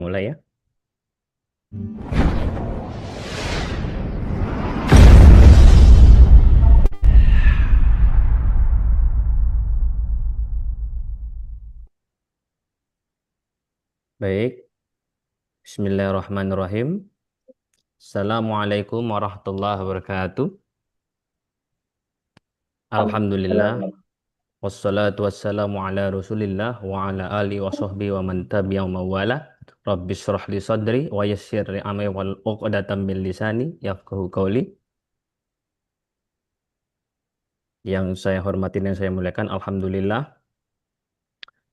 Mulai ya. Baik. Bismillahirrahmanirrahim. Assalamualaikum warahmatullahi wabarakatuh. Alhamdulillah. Wassalatu wassalamu ala rasulillah wa ala alihi wa sahbihi wa man tabi'ahum wa wala. Rabbi shrah li sadri wa yassir li amri wal 'uqdatam min lisani yafqahu qawli. Yang saya hormati dan saya muliakan, alhamdulillah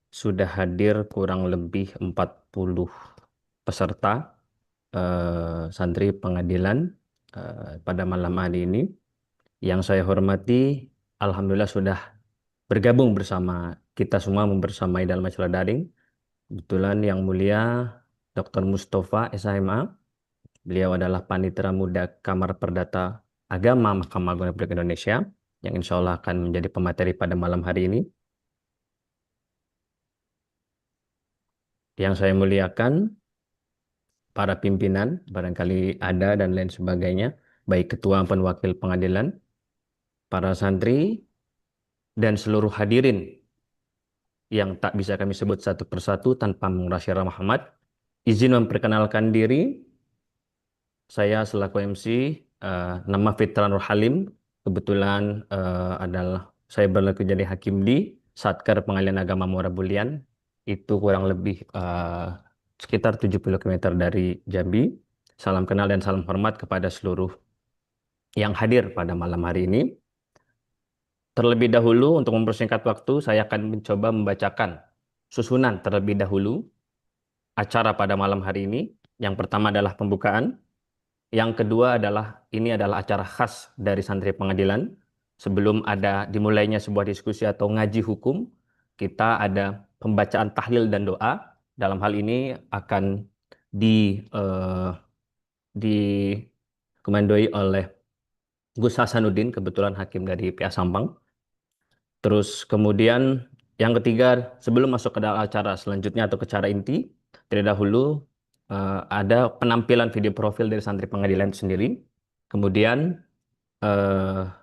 sudah hadir kurang lebih 40 peserta santri pengadilan pada malam hari ini. Yang saya hormati, alhamdulillah sudah bergabung bersama kita semua membersamai dalam acara daring. Kebetulan yang mulia Dr. Mustafa SHMA, beliau adalah Panitera Muda Kamar Perdata Agama Mahkamah Agung Republik Indonesia, yang insya Allah akan menjadi pemateri pada malam hari ini. Yang saya muliakan, para pimpinan, barangkali ada dan lain sebagainya, baik ketua maupun wakil pengadilan, para santri, dan seluruh hadirin yang tak bisa kami sebut satu persatu tanpa menguras syarah Muhammad. Izin memperkenalkan diri, saya selaku MC, nama Fitran Nur Halim, kebetulan adalah saya berlaku jadi hakim di Satkar Pengadilan Agama Muara Bulian, itu kurang lebih sekitar 70 km dari Jambi. Salam kenal dan salam hormat kepada seluruh yang hadir pada malam hari ini. Terlebih dahulu, untuk mempersingkat waktu, saya akan mencoba membacakan susunan terlebih dahulu acara pada malam hari ini. Yang pertama adalah pembukaan. Yang kedua adalah, ini adalah acara khas dari santri pengadilan. Sebelum ada dimulainya sebuah diskusi atau ngaji hukum, kita ada pembacaan tahlil dan doa. Dalam hal ini akan dikomandoi oleh Gus Hasanuddin, kebetulan hakim dari PA Sampang. Terus kemudian yang ketiga, sebelum masuk ke dalam acara selanjutnya atau ke acara inti, terlebih dahulu ada penampilan video profil dari santri pengadilan itu sendiri. Kemudian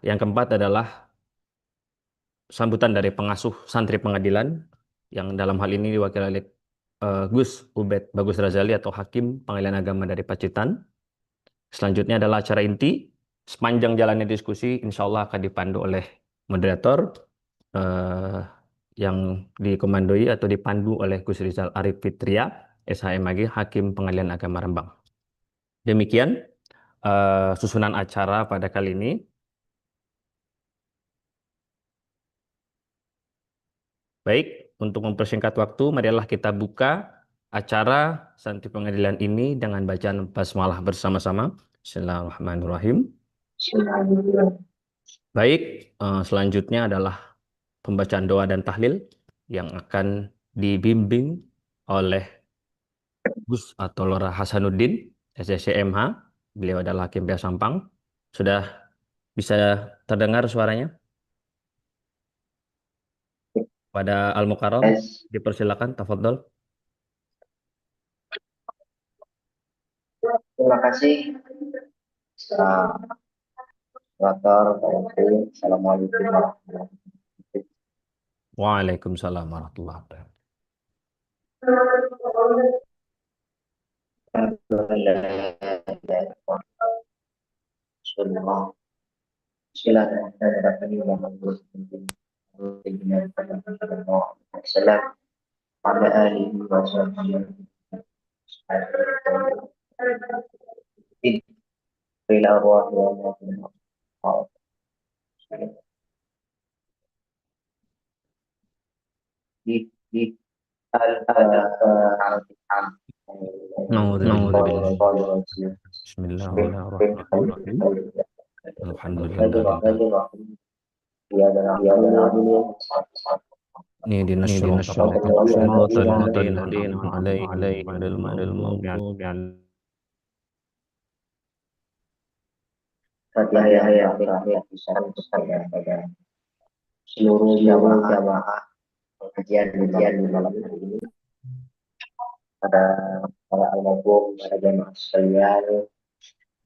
yang keempat adalah sambutan dari pengasuh santri pengadilan, yang dalam hal ini diwakili oleh Gus Ubed Bagus Razali atau Hakim Pengadilan Agama dari Pacitan. Selanjutnya adalah acara inti. Sepanjang jalannya diskusi, insya Allah akan dipandu oleh moderator eh, yang dikomandoi atau dipandu oleh Gus Rizal Arif Fitria, SHMAG, Hakim Pengadilan Agama Rembang. Demikian susunan acara pada kali ini. Baik, untuk mempersingkat waktu, marilah kita buka acara santri pengadilan ini dengan bacaan basmalah bersama-sama. Bismillahirrahmanirrahim. Baik, selanjutnya adalah pembacaan doa dan tahlil yang akan dibimbing oleh Gus atau Lora Hasanuddin, SSCMH. Beliau adalah Hakim PA Sampang. Sudah bisa terdengar suaranya? Pada Al-Mukarram, dipersilakan, tafadhol. Terima kasih, Dr. Assalamualaikum warahmatullahi wabarakatuh. Waalaikumsalam warahmatullahi wabarakatuh. Naudzubillah. Bismillahirrahmanirrahim. Alhamdulillah. Ihdinas siratal mustaqim an'amta 'alaihim ghairil maghdubi 'alaihim. Fatihah yang terakhir disampaikan kepada seluruh jamaah kajian di malam hari ini. Pada para almarhum, para jamaah sekalian,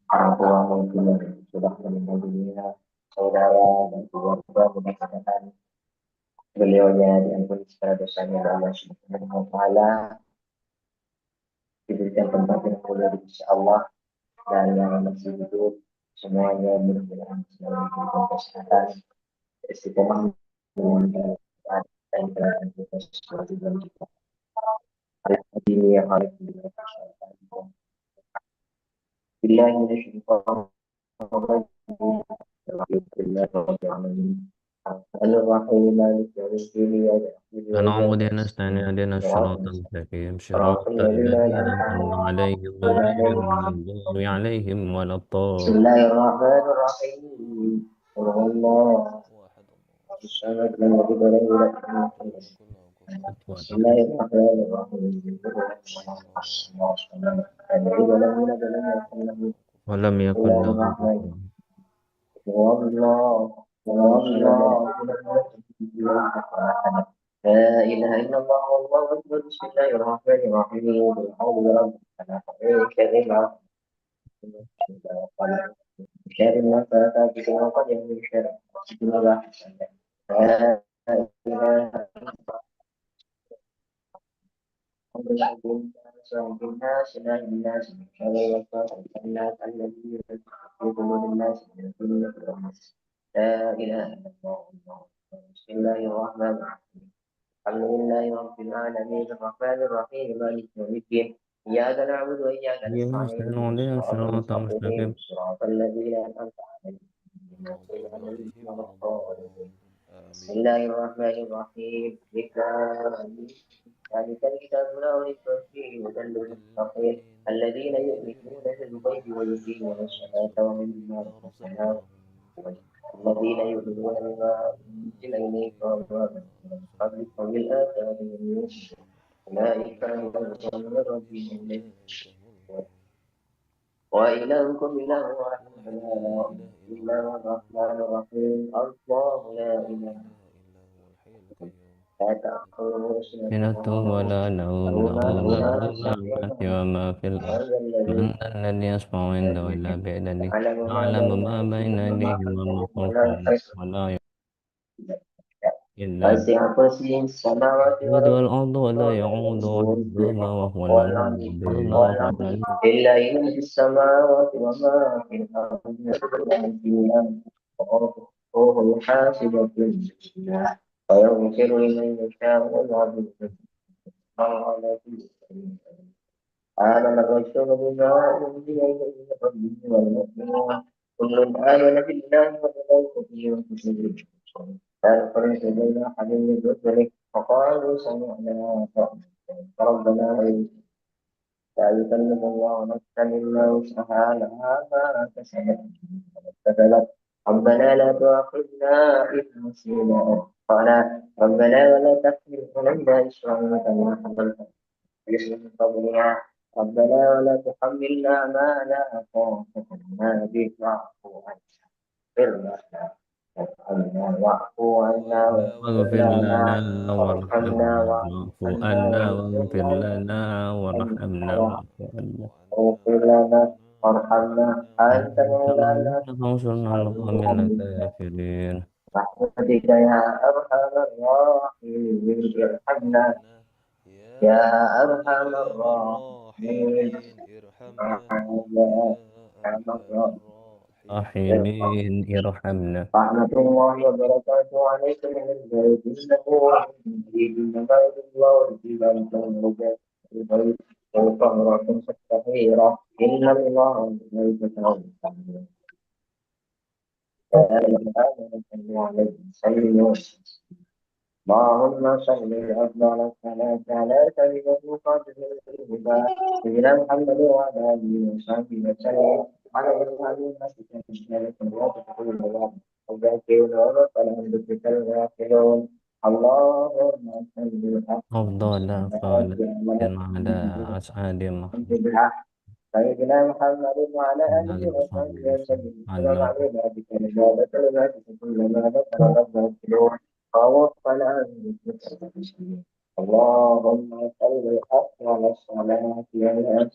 orang tua mungkin yang sudah meninggal dunia, saudara dan keluarga, mudah-mudahan beliaunya diampuni segala dosanya oleh Allah Subhanahu wa taala, diberikan tempat yang mulia di sisi Allah, dan yang masih hidup semuanya mudah-mudahan selalu diberikan kesehatan, istiqomah dengan dan keadaan kita sesuai dengan kita. Ini yang harus kita بالله من الشيطان الرجيم الحمد لله رب العالمين الرحمن الرحيم مالك يوم الدين إياك نعبد فنعبد وإياك ونستعين نستعين اهدنا صراط الصراط المستقيم صراط صراط الذين الذين أنعمت أنعمت عليهم غير عليهم المغضوب عليهم ولا بسم الضالين. الله الرحمن الرحيم قل هو الله واحد الله الصمد لم يلد ولم يولد ولم يكن له ولم يكن له كفوا بسم أحد الله الرحمن الرحيم الله لم يلد ولم يولد ولم يكن له كفوا ولم بسم يكن الله له الرحمن كفوا والله والله لا إله إلا الله والله أكبر بسم الله الرحمن الرحيم الحمد لله كريم شر ما فات بك وقد يهدي شر بسم الله لا إله إلا الله الناس لا الناس شر وفاة الناس الذي يقول الناس من كل لا إله إلا الله بسم الله الرحمن الرحيم الحمد لله رب العالمين الرحمن الرحيم مالك يوم الدين إياك نعبد وإياك إياك نستعين نستعين اهدنا اهدنا الصراط الصراط المستقيم المستقيم صراط الذين أنعمت عليهم غير المغضوب المغضوب عليهم ولا ولا الضالين الضالين بسم آمين الله الرحمن الرحيم ذلك الكتاب لا ريب فيه هدى للمتقين للمتقين الذين الذين يؤمنون بالغيب يؤمنون ويقيمون بالغيب الصلاة ويقيمون ومما مما رزقناهم رزقناهم الذين يؤمنون بما أنزل إليك وما أنزل من قبلك وبالآخرة هم يوقنون أولئك على أولئك هدى على من هدى من ربهم أولئك هم المفلحون وإلهكم إله واحد واحد لا لا إله إله إلا إلا هو الله الرحمن الرحيم الله لا الله لا إله إله إلا هو الحي القيوم لا تأخذه سنة سنة ولا نوم ولا نوم له له ما في ما في السماوات السماوات وما في الأرض وهذا من الذي ذا الذي يشفع عنده إلا بإذنه يعلم ما يعلم بين ما بين أيديهم وما أيديهم وما خلفهم ولا خلفهم يحيطون ولا إلا وسع كرسيه السماوات يؤود والأرض الأرض ولا ولا يعود يؤوده حفظهما وهو هو العلي العلي العظيم هو العلي إلا إن في السماوات وما في الأرض يأتينا وهو حاسبة ويغفر لمن يشاء ويعذب من يشاء آمن الرسول بما أنزل إليه من ربه والمؤمنون كل آمن بالله وملائكته وكتبه لا نفرق بين أحد من رسله وقالوا سمعنا وأطعنا ربنا لا يكلم الله نفسا إلا وسعها لها ما كسبت كسبت ربنا لا تؤاخذنا إن نسينا قال ربنا ولا تحمل علينا إصرا كما حملته من قبلها ربنا ولا تحملنا ما لا طاقة لنا به واعف عنا واغفر واغفر لنا لنا وارحمنا وارحمنا واعف واعف عنا عنا واغفر واغفر لنا لنا وارحمنا واعف عنا واغفر لنا وارحمنا أنت أنت مولانا مولانا فانصرنا على القوم الكافرين برحمتك يا أرحم الراحمين ارحمنا ارحمنا يا يا أرحم أرحم الراحمين الراحمين ارحمنا يا يا أرحم أرحم الراحمين راحمين ارحمنا. رحمة الله وبركاته عليكم من البيت إنه إنما يريد الله رجلا تنرجع البيت وطهرة تطهيرا إن الله ملائكته يصلون يا أيها الذين آمنوا عليه صلوا اللهم صل أفضل الصلاة على سيدنا محمد الهدى سيدنا محمد وعلى آله وصحبه وسلم على إلهام مسجد الشريف وتقول الله وذاكرون ورسل بك الغافلون اللهم صل أفضل صلاة على أسعد محمد على سيدنا محمد وعلى آله عليه الصلاة وصحبه والسلام. وسلم السلام على علينا بك نجابة كلماتك كلما ذكر ربنا الكلون ووفقنا من ذكر المسلمين اللهم صل أفضل الصلاة على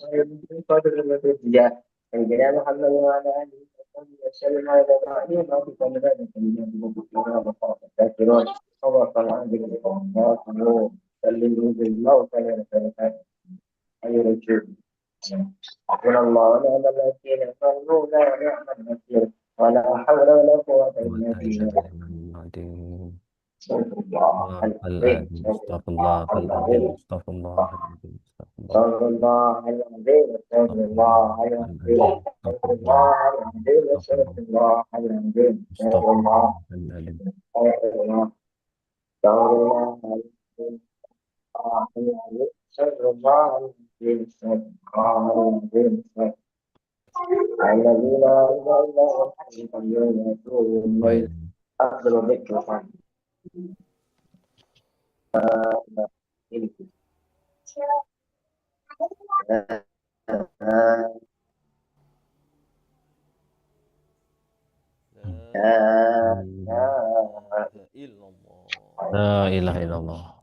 سيدنا محمد وعلى آله وصحبه وسلم على نبينا محمد الكافرون وصل عن ذكر الله سلموا بالموت خير الجود حسبنا الله ونعم الوكيل فالمولى ونعم النصير ولا حول ولا قوة إلا بالله صلى الله عليه استغفر الله العظيم وسلم استغفر الله العظيم استغفر الله صلى الله العظيم صلى الله العظيم صلى الله العظيم صلى الله العظيم صلى الله العظيم صلى الله العظيم صلى الله العظيم صلى الله العظيم الذين لا إله إلا الله يتوب إليه أفضل ذكر لا إله إلا الله لا إله إلا الله لا إله إلا الله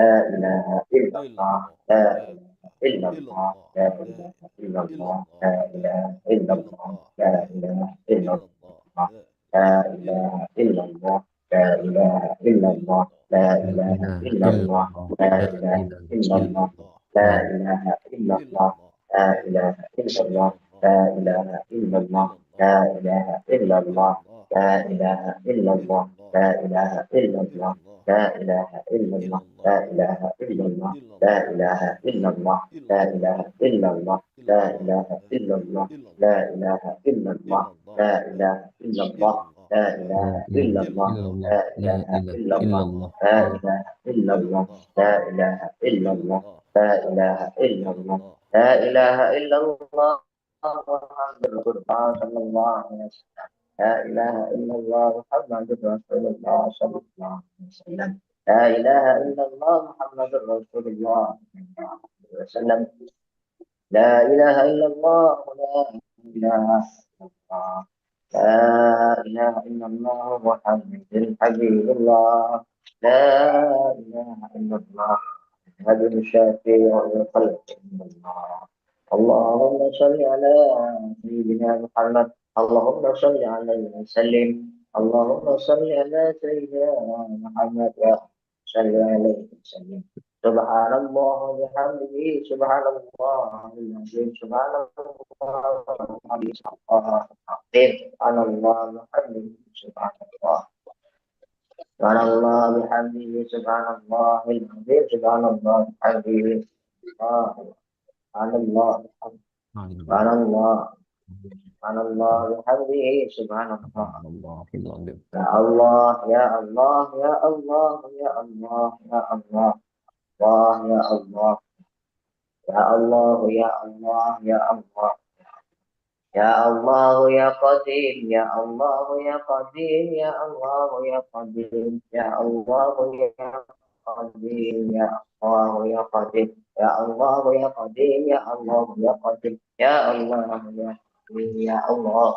لا إله إلا الله لا إله إلا الله لا إله إلا الله لا إله إلا الله لا إله إلا الله لا لا إله إله إلا إلا الله الله لا لا إله إله إلا إلا الله الله لا لا إله إلا الله لا إله إلا الله لا إله إلا الله لا إله إلا الله لا إله إلا الله لا إله إلا الله لا إله إلا الله لا إله إلا الله لا إله إلا الله لا إله إلا الله لا إله إلا الله لا إله إلا الله لا إله إلا الله لا لا إله إلا إله الله إلا الله لا لا إله إله إلا إلا الله الله لا إله إلا الله لا إله إلا الله لا إله إلا الله لا إله إلا الله محمد رسول الله صلى الله عليه وسلم لا إله إلا الله محمد رسول الله صلى الله عليه وسلم لا إله إلا الله محمد رسول الله صلى الله عليه وسلم لا إله إلا الله لا إله إلا الله لا إله إلا الله محمد حبيب الله لا إله إلا الله هذا الشافي والخلق إلا الله اللهم صل على سيدنا محمد اللهم صل عليه وسلم اللهم صل على سيدنا محمد وصل عليه وسلم سبحان الله وبحمده سبحان الله العظيم سبحان الله وبحمده سبحان الله وبحمده سبحان الله سبحان الله بحمده سبحان الله العظيم سبحان الله بحمده سبحان الله سبحان الله سبحان الله بحمده سبحان الله الله العظيم يا الله يا الله يا الله يا الله يا الله الله يا الله يا الله يا الله يا الله يا الله يا قديم يا الله يا قديم يا الله يا قديم يا الله يا قديم يا الله يا قديم يا الله يا قديم يا الله يا قديم يا الله يا قديم يا الله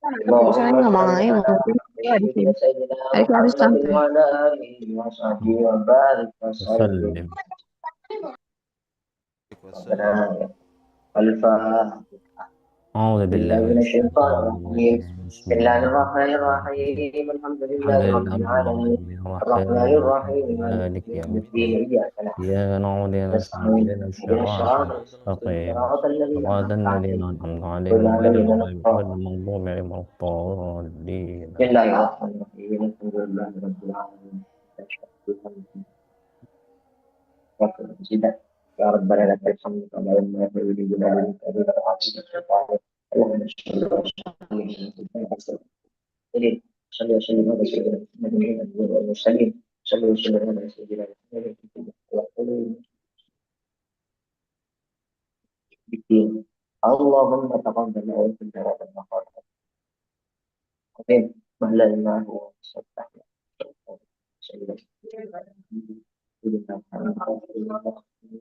Saya اللهم nggak mau صل main, على di sini. سيدنا Ayo kita habis محمد santai. وعلى آله وصحبه وبارك وسلم وسلم ربنا الفاتحة أعوذ بالله بالله من من الشيطان الشيطان الرجيم الرجيم بسم بسم الله الله الرحمن الرحمن الرحيم الحمد الحمد لله رب لله رب العالمين العالمين الرحمن الرحمن الرحيم الرحيم مالك مالك يوم يوم الدين الدين إياك نعبد إياك نعبد وإياك نستعين ونستعين اهدنا اهدنا الصراط الصراط المستقيم صراط الذين صراط أنعمت الذين عليهم أنعمت غير عليهم غير الذين المغضوب عليهم ولا الضالين بسم الله الرحمن الرحيم الحمد لله رب العالمين يا ربنا لك الحمد كما ينبغي لجلالك وعظمتك اللهم صل وسلم صلى وسلم على سيدنا محمد والمرسلين صلى وسلم على سيدنا محمد بالدين اللهم تقبل وانت رب المقام مهلا ما هو سبح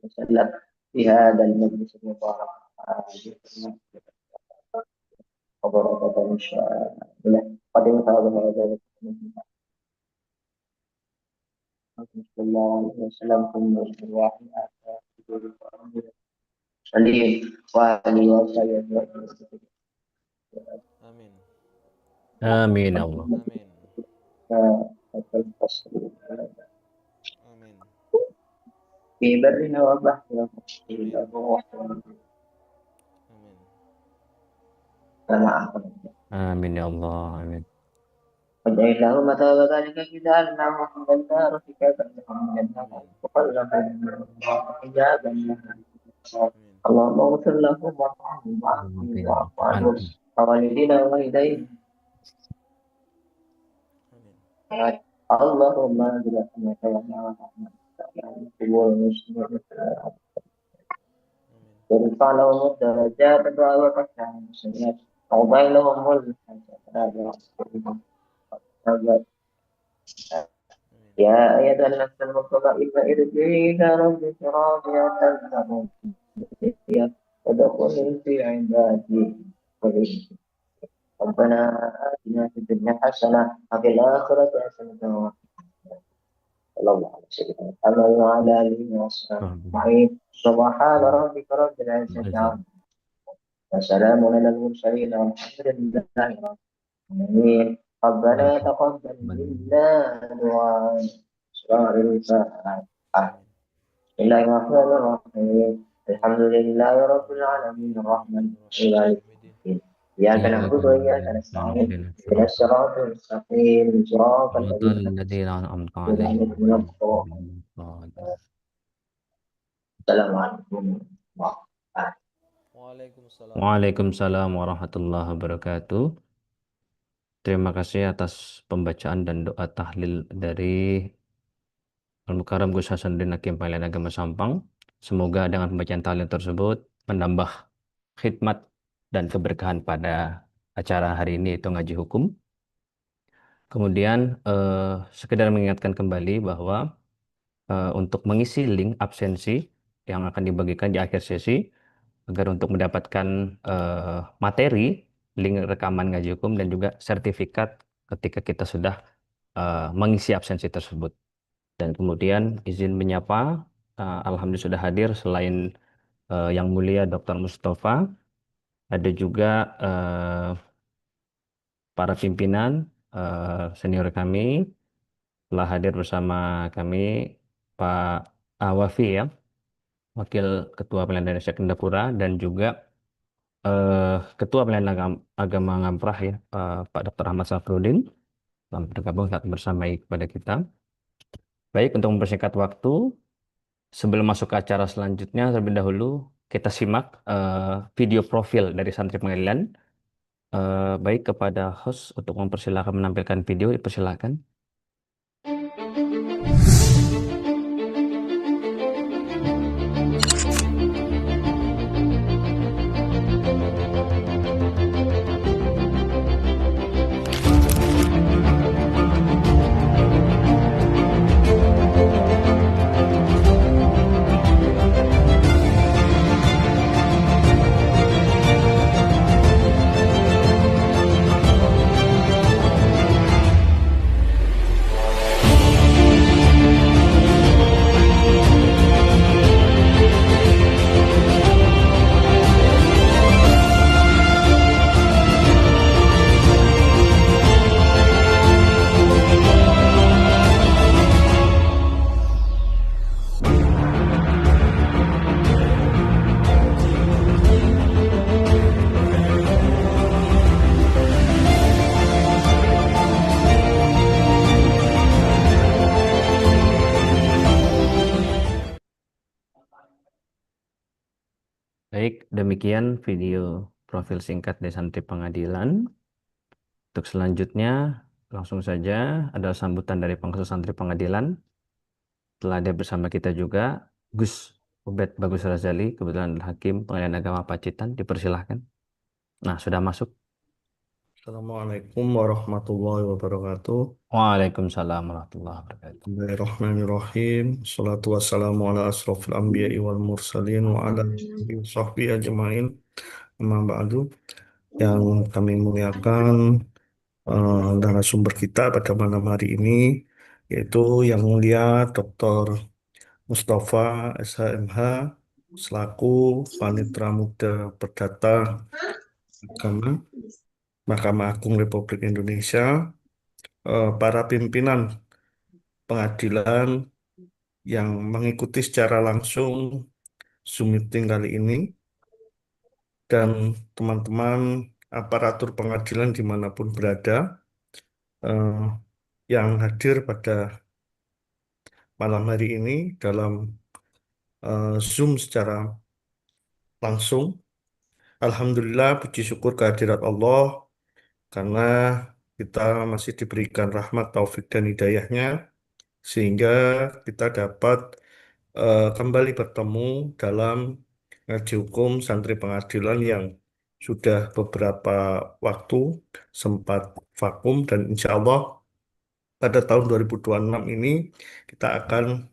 وسلم في هذا المجلس المبارك وبركة إن شاء الله قد انتهى هذا Sallallahu alaihi wasallam berwahyu Salim wa alihi wasallam. Amin. Amin ya Allah. Amin. Amin. في برنا وبحرنا Amin. إلا هو Amin. كما Amin ya Allah. Amin. وجعلناه مثوى ذلك جعلناه من النار حجابا لهم من النار Amin. وقلنا من الله حجابا لهم Amin. اللهم اغفر لهم وارحمهم واعفهم واعف عنهم ووالدينا ووالديهم Amin. اللهم برحمتك وما رحمتك قبول المسلمين وارفع لهم الدرجات وتوفى عن السيئات وضع لهم الحسنات يا أيها النفس المطمئنة ارجعي إلى ربك راضية مرضية وادخلي في عبادي ودخلي. ربنا آتنا في الدنيا حسنة وفي الآخرة حسنة وقنا الله على سيدنا محمد وعلى آله وصحبه أجمعين سبحان ربك رب العزة عما وسلام على المرسلين والحمد لله رب العالمين ربنا تقبل منا دعاء أسرار الفاتحة بسم الله الرحمن الرحيم الحمد لله رب العالمين الرحمن الرحيم إياك نعبد وإياك نستعين اهدنا الصراط المستقيم صراط الذين أنعمت عليهم الذين السلام عليكم Waalaikumsalam. Waalaikumsalam warahmatullahi wabarakatuh. Terima kasih atas pembacaan dan doa tahlil dari Al-Mukarram Gus Hasanuddin Hakim Pengadilan Agama Sampang. Semoga dengan pembacaan tahlil tersebut menambah khidmat dan keberkahan pada acara hari ini, itu ngaji hukum. Kemudian sekedar mengingatkan kembali bahwa untuk mengisi link absensi yang akan dibagikan di akhir sesi, agar untuk mendapatkan materi, link rekaman ngaji hukum dan juga sertifikat ketika kita sudah mengisi absensi tersebut. Dan kemudian izin menyapa, alhamdulillah sudah hadir selain Yang Mulia Dr. Mustafa, ada juga para pimpinan senior kami. Telah hadir bersama kami Pak Awafi ya, Wakil Ketua Pengadilan Indonesia Kendapura, dan juga Ketua Pengadilan Agama Ngamprah ya, Pak Dr. Ahmad Safrudin, selamat bergabung bersama kepada kita. Baik, untuk mempersingkat waktu, sebelum masuk ke acara selanjutnya, terlebih dahulu kita simak video profil dari santri pengadilan. Baik, kepada host untuk mempersilahkan menampilkan video, dipersilakan. Baik, demikian video profil singkat dari santri pengadilan. Untuk selanjutnya, langsung saja ada sambutan dari pengurus santri pengadilan. Telah ada bersama kita juga Gus Ubed Bagus Razali, kebetulan Hakim Pengadilan Agama Pacitan, dipersilahkan. Nah, sudah masuk. Assalamualaikum warahmatullahi wabarakatuh. Waalaikumsalam warahmatullahi wabarakatuh. Bismillahirrahmanirrahim. Salatu wassalamu ala asrofil anbiya'i wal mursalin wa ala alihi wa sahbihi ajma'in. Amma ba'du. Yang kami muliakan narasumber kita pada malam hari ini yaitu Yang Mulia Dr. Mustafa SHMH selaku Panitra Muda Perdata Agama Mahkamah Agung Republik Indonesia, para pimpinan pengadilan yang mengikuti secara langsung Zoom meeting kali ini, dan teman-teman aparatur pengadilan dimanapun berada eh, yang hadir pada malam hari ini dalam Zoom secara langsung. Alhamdulillah, puji syukur kehadirat Allah karena kita masih diberikan rahmat, taufik, dan hidayahnya sehingga kita dapat kembali bertemu dalam ngaji hukum santri pengadilan yang sudah beberapa waktu sempat vakum, dan insya Allah pada tahun 2026 ini kita akan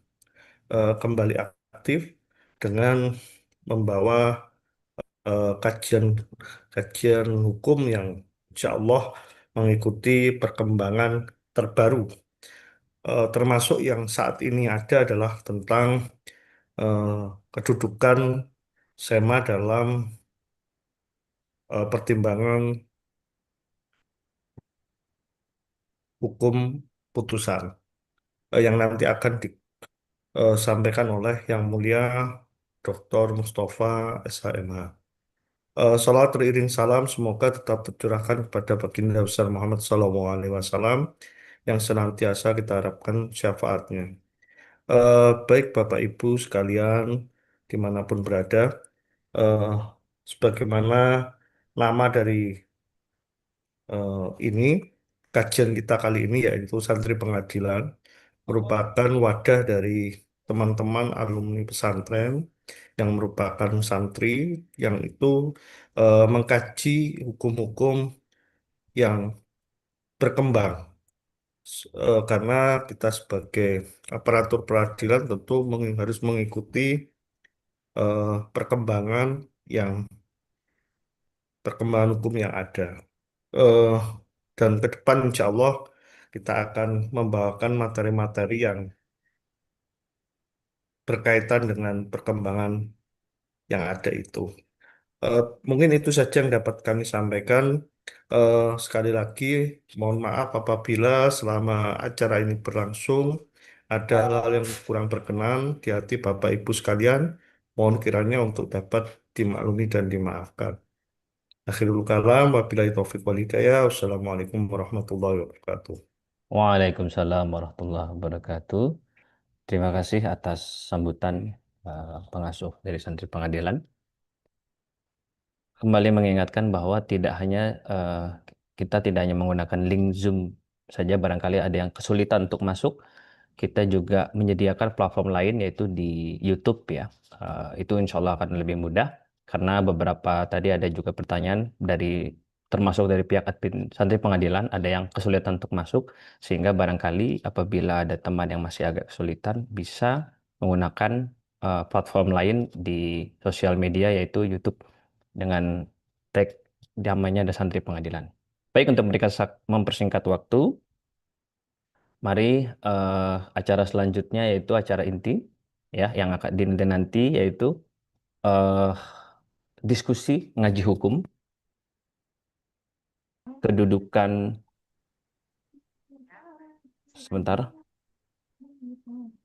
kembali aktif dengan membawa kajian kajian hukum yang insya Allah mengikuti perkembangan terbaru. Termasuk yang saat ini ada adalah tentang eh, kedudukan SEMA dalam pertimbangan hukum putusan yang nanti akan disampaikan oleh Yang Mulia Dr. Mustafa SHMH. Salawat beriring salam semoga tetap tercurahkan kepada Baginda besar Muhammad SAW yang senantiasa kita harapkan syafaatnya. Baik Bapak Ibu sekalian dimanapun berada, eh, sebagaimana nama dari eh, ini kajian kita kali ini yaitu Santri Pengadilan merupakan wadah dari teman-teman alumni pesantren yang merupakan santri yang itu mengkaji hukum-hukum yang berkembang. Karena kita sebagai aparatur peradilan tentu harus mengikuti perkembangan yang perkembangan hukum yang ada. Eh, dan ke depan insya Allah kita akan membawakan materi-materi yang berkaitan dengan perkembangan yang ada itu. Eh, Mungkin itu saja yang dapat kami sampaikan. Sekali lagi, mohon maaf apabila selama acara ini berlangsung ada hal-hal yang kurang berkenan di hati Bapak Ibu sekalian. Mohon kiranya untuk dapat dimaklumi dan dimaafkan. Akhirul kalam, wabillahi taufiq wal hidayah. Wassalamualaikum warahmatullahi wabarakatuh. Waalaikumsalam warahmatullahi wabarakatuh. Terima kasih atas sambutan pengasuh dari santri pengadilan. Kembali mengingatkan bahwa kita tidak hanya menggunakan link Zoom saja, barangkali ada yang kesulitan untuk masuk. Kita juga menyediakan platform lain yaitu di YouTube ya. Itu insya Allah akan lebih mudah karena beberapa tadi ada juga pertanyaan termasuk dari pihak admin santri pengadilan ada yang kesulitan untuk masuk, sehingga barangkali apabila ada teman yang masih agak kesulitan bisa menggunakan platform lain di sosial media yaitu YouTube dengan tag namanya ada santri pengadilan. Baik, untuk mempersingkat waktu, mari acara selanjutnya yaitu acara inti ya yang akan dinanti nanti yaitu eh, diskusi ngaji hukum, kedudukan sebentar.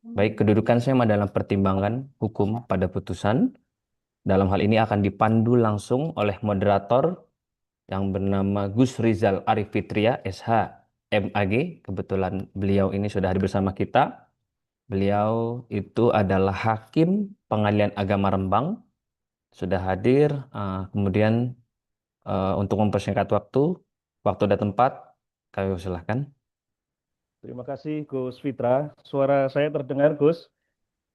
Baik, kedudukan SEMA dalam pertimbangan hukum pada putusan. Dalam hal ini akan dipandu langsung oleh moderator yang bernama Gus Rizal Arif Fitria, SH, MAG. Kebetulan beliau ini sudah hadir bersama kita. Beliau itu adalah Hakim Pengadilan Agama Rembang. Sudah hadir. Kemudian untuk mempersingkat waktu dan tempat, kami persilahkan. Terima kasih Gus Fitra. Suara saya terdengar, Gus?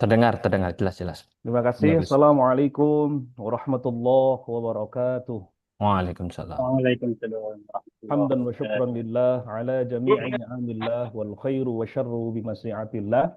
Terdengar jelas-jelas. Terima kasih. Bagus. Assalamualaikum warahmatullahi wabarakatuh. Waalaikumsalam. Waalaikumsalam. Hamdan wa syukran lillah ala jami'i ni'amillah wal khairu wa syarru bimasyiatillah.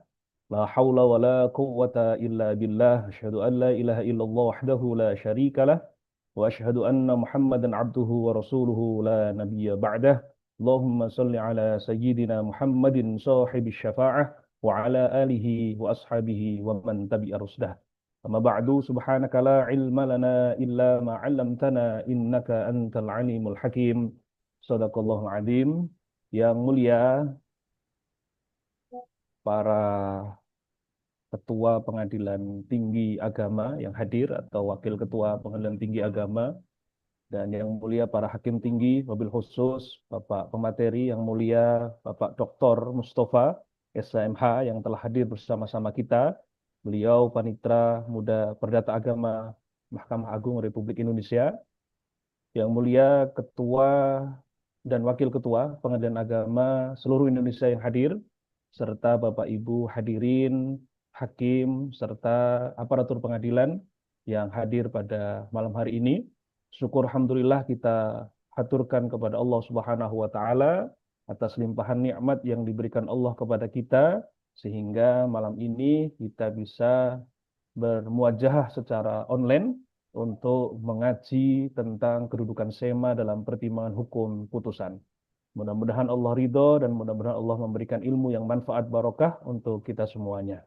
La hawla wa la quwwata illa billah. Asyhadu an la ilaha illallah wahdahu la syarika lah. Wa asyhadu anna Muhammadan abduhu wa rasuluhu la nabiyya ba'dah. Allahumma salli ala sayyidina Muhammadin sahibis syafa'ah wa ala alihi wa ashabihi wa man tabi'a rusdah. Amma ba'du, subhanaka la ilma lana illa ma 'allamtana innaka antal alimul hakim. Shadaqallahul azim. Yang mulia para ketua pengadilan tinggi agama yang hadir atau wakil ketua pengadilan tinggi agama, dan yang mulia para hakim tinggi, wabil khusus Bapak pemateri yang mulia Bapak Dr. Mustafa SMH yang telah hadir bersama-sama kita. Beliau Panitra Muda Perdata Agama Mahkamah Agung Republik Indonesia. Yang mulia Ketua dan Wakil Ketua Pengadilan Agama seluruh Indonesia yang hadir, serta Bapak Ibu hadirin, hakim, serta aparatur pengadilan yang hadir pada malam hari ini. Syukur alhamdulillah kita haturkan kepada Allah Subhanahu wa taala atas limpahan nikmat yang diberikan Allah kepada kita sehingga malam ini kita bisa bermuajahah secara online untuk mengaji tentang kedudukan SEMA dalam pertimbangan hukum putusan. Mudah-mudahan Allah ridho dan mudah-mudahan Allah memberikan ilmu yang manfaat barokah untuk kita semuanya.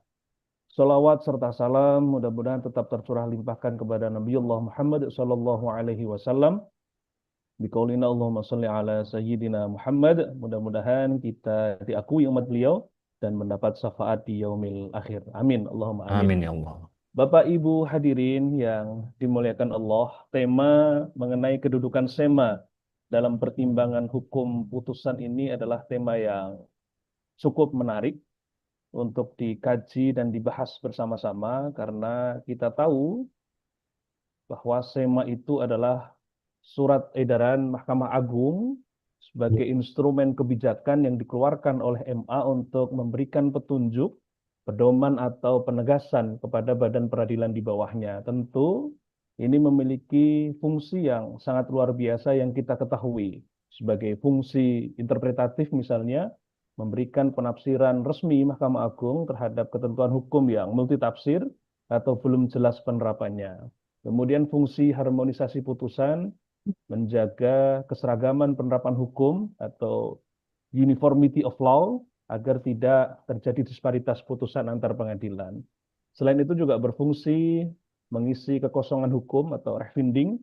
Salawat serta salam mudah-mudahan tetap tercurah limpahkan kepada Nabiullah Muhammad sallallahu alaihi wasallam. Biqaulina Allahumma shalli ala sayyidina Muhammad. Mudah-mudahan kita diakui umat beliau dan mendapat syafaat di yaumil akhir. Amin. Allahumma amin. Amin ya Allah. Bapak Ibu hadirin yang dimuliakan Allah, tema mengenai kedudukan SEMA dalam pertimbangan hukum putusan ini adalah tema yang cukup menarik untuk dikaji dan dibahas bersama-sama karena kita tahu bahwa SEMA itu adalah surat edaran Mahkamah Agung sebagai instrumen kebijakan yang dikeluarkan oleh MA untuk memberikan petunjuk, pedoman atau penegasan kepada badan peradilan di bawahnya. Tentu ini memiliki fungsi yang sangat luar biasa yang kita ketahui sebagai fungsi interpretatif misalnya, memberikan penafsiran resmi Mahkamah Agung terhadap ketentuan hukum yang multitafsir atau belum jelas penerapannya. Kemudian fungsi harmonisasi putusan, menjaga keseragaman penerapan hukum atau uniformity of law agar tidak terjadi disparitas putusan antar pengadilan. Selain itu juga berfungsi mengisi kekosongan hukum atau refinting.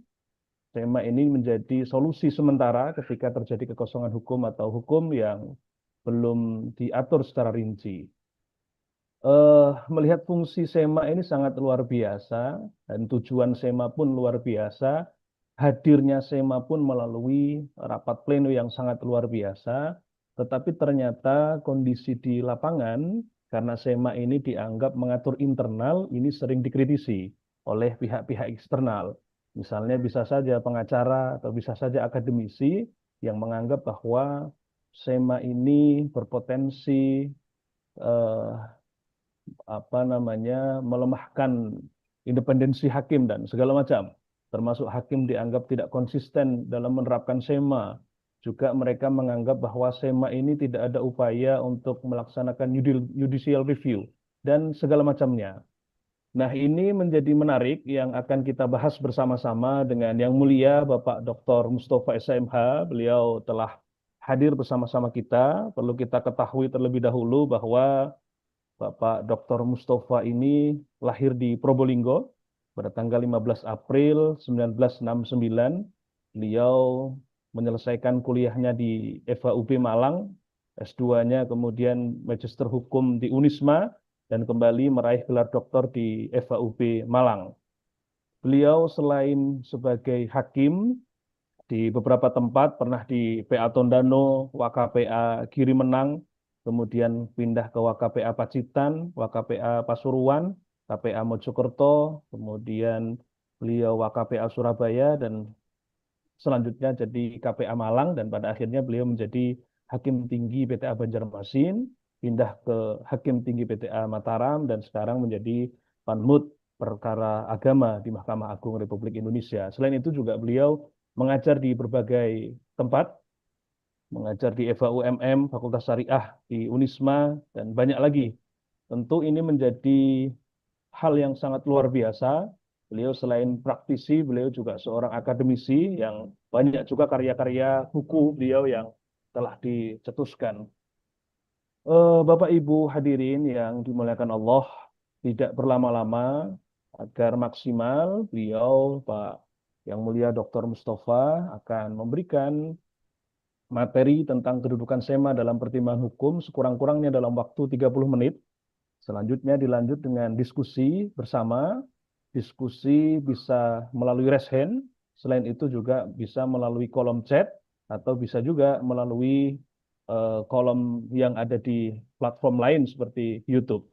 Tema ini menjadi solusi sementara ketika terjadi kekosongan hukum atau hukum yang belum diatur secara rinci. Melihat fungsi SEMA ini sangat luar biasa dan tujuan SEMA pun luar biasa. Hadirnya SEMA pun melalui rapat pleno yang sangat luar biasa. Tetapi ternyata kondisi di lapangan karena SEMA ini dianggap mengatur internal ini sering dikritisi oleh pihak-pihak eksternal. Misalnya bisa saja pengacara atau bisa saja akademisi yang menganggap bahwa SEMA ini berpotensi melemahkan independensi hakim dan segala macam. Termasuk hakim dianggap tidak konsisten dalam menerapkan SEMA. Juga mereka menganggap bahwa SEMA ini tidak ada upaya untuk melaksanakan judicial review dan segala macamnya. Nah, ini menjadi menarik yang akan kita bahas bersama-sama dengan yang mulia Bapak Dr. Mustafa SMH. Beliau telah hadir bersama-sama kita. Perlu kita ketahui terlebih dahulu bahwa Bapak Dr. Mustafa ini lahir di Probolinggo pada tanggal 15 April 1969. Beliau menyelesaikan kuliahnya di FHUP Malang, S2-nya kemudian Magister Hukum di Unisma, dan kembali meraih gelar doktor di FHUP Malang. Beliau selain sebagai hakim di beberapa tempat, pernah di PA Tondano, WKPA Giri Menang, kemudian pindah ke WKPA Pacitan, WKPA Pasuruan, KPA Mojokerto, kemudian beliau WKPA Surabaya, dan selanjutnya jadi KPA Malang, dan pada akhirnya beliau menjadi Hakim Tinggi PTA Banjarmasin, pindah ke Hakim Tinggi PTA Mataram, dan sekarang menjadi Panmut Perkara Agama di Mahkamah Agung Republik Indonesia. Selain itu juga beliau mengajar di berbagai tempat, mengajar di FHUMM, Fakultas Syariah di Unisma, dan banyak lagi. Tentu ini menjadi hal yang sangat luar biasa. Beliau selain praktisi, beliau juga seorang akademisi yang banyak juga karya-karya buku beliau yang telah dicetuskan. Bapak Ibu hadirin yang dimuliakan Allah, tidak berlama-lama agar maksimal beliau Pak Yang Mulia Dr. Mustafa akan memberikan materi tentang kedudukan SEMA dalam pertimbangan hukum sekurang-kurangnya dalam waktu 30 menit. Selanjutnya dilanjut dengan diskusi bersama. Diskusi bisa melalui raise hand, selain itu juga bisa melalui kolom chat atau bisa juga melalui kolom yang ada di platform lain seperti YouTube.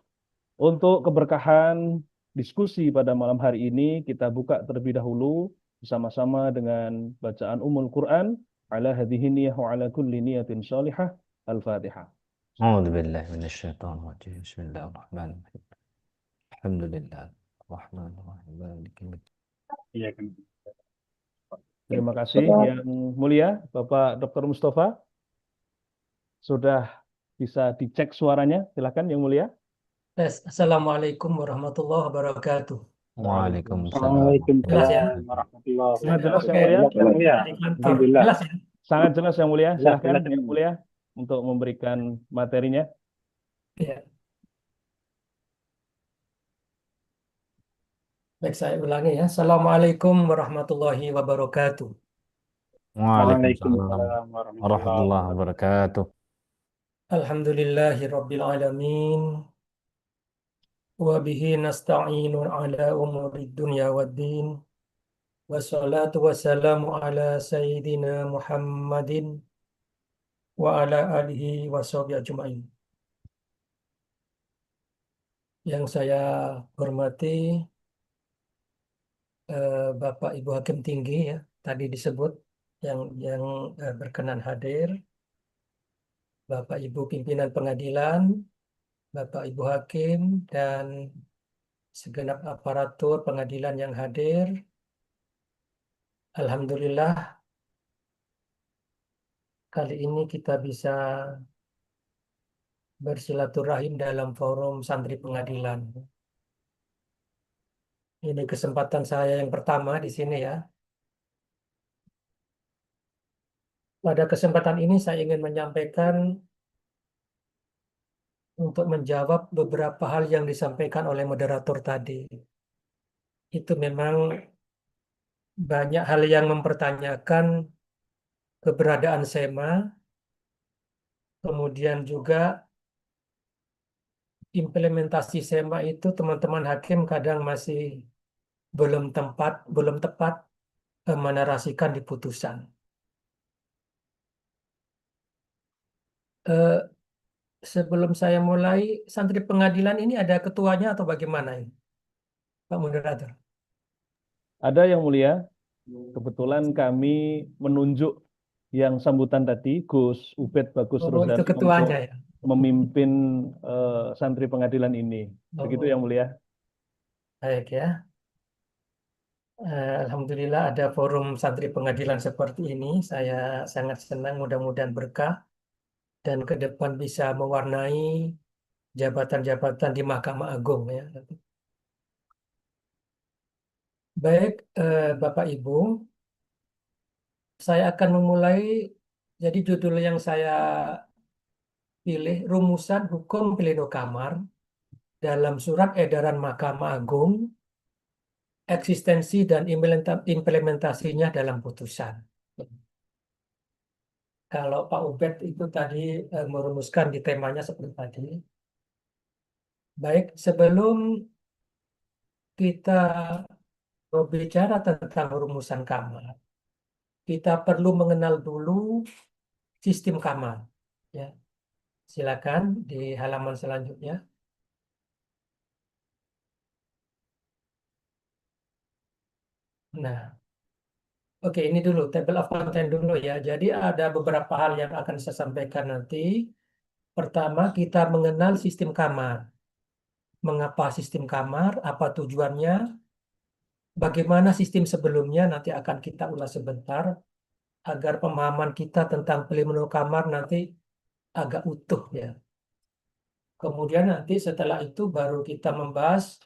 Untuk keberkahan diskusi pada malam hari ini, kita buka terlebih dahulu bersama-sama dengan bacaan Ummul Quran ala hadhihi niyyah wa ala kulli niyatin shalihah. Al-Fatihah. أعوذ بالله من الشيطان الرجيم بسم الله الرحمن الرحيم الحمد لله الرحمن الرحيم مالك يوم الدين. Terima kasih yang mulia Bapak Dr. Mustafa. Sudah bisa dicek suaranya, silakan yang mulia. Assalamualaikum warahmatullahi wabarakatuh. Waalaikumsalam Jelas ya? warahmatullahi Sangat jelas yang Oke. mulia. Dari kantor. Jelas ya? Sangat jelas yang mulia. Silakan yang mulia untuk memberikan materinya. Iya. Baik, saya ulangi ya. Assalamualaikum warahmatullahi wabarakatuh. Waalaikumsalam warahmatullahi wabarakatuh. Alhamdulillahi rabbil alamin. Wa bihi nasta'inu ala umuri dunya waddin. Wassalatu wassalamu ala sayyidina Muhammadin wa ala alihi wa sahbihi ajma'in. Yang saya hormati Bapak Ibu Hakim Tinggi ya, tadi disebut yang berkenan hadir, Bapak Ibu pimpinan pengadilan, Bapak Ibu Hakim, dan segenap aparatur pengadilan yang hadir. Alhamdulillah, kali ini kita bisa bersilaturahim dalam forum santri pengadilan. Ini kesempatan saya yang pertama di sini ya. Pada kesempatan ini saya ingin menyampaikan untuk menjawab beberapa hal yang disampaikan oleh moderator tadi. Itu memang banyak hal yang mempertanyakan keberadaan SEMA, kemudian juga implementasi SEMA itu teman-teman hakim kadang masih belum tepat menarasikan di putusan. Sebelum saya mulai, santri pengadilan ini ada ketuanya atau bagaimana ini, Pak Moderator? Ada yang mulia. Kebetulan kami menunjuk yang sambutan tadi, Gus Ubed Bagus Oh, Rusdan, itu ketuanya ya. memimpin santri pengadilan ini. Begitu yang mulia. Baik ya. Alhamdulillah ada forum santri pengadilan seperti ini. Saya sangat senang, mudah-mudahan berkah dan ke depan bisa mewarnai jabatan-jabatan di Mahkamah Agung ya. Baik, Bapak Ibu, saya akan memulai. Jadi judul yang saya pilih rumusan hukum pleno kamar dalam surat edaran Mahkamah Agung, eksistensi dan implementasinya dalam putusan. Kalau Pak Ubed itu tadi merumuskan di temanya seperti tadi. Baik, sebelum kita berbicara tentang rumusan kamar, kita perlu mengenal dulu sistem kamar. Ya, silakan di halaman selanjutnya. Nah, oke, ini dulu table of content dulu ya. Jadi ada beberapa hal yang akan saya sampaikan nanti. Pertama, kita mengenal sistem kamar. Mengapa sistem kamar? Apa tujuannya? Bagaimana sistem sebelumnya? Nanti akan kita ulas sebentar agar pemahaman kita tentang pleno kamar nanti agak utuh ya. Kemudian nanti setelah itu baru kita membahas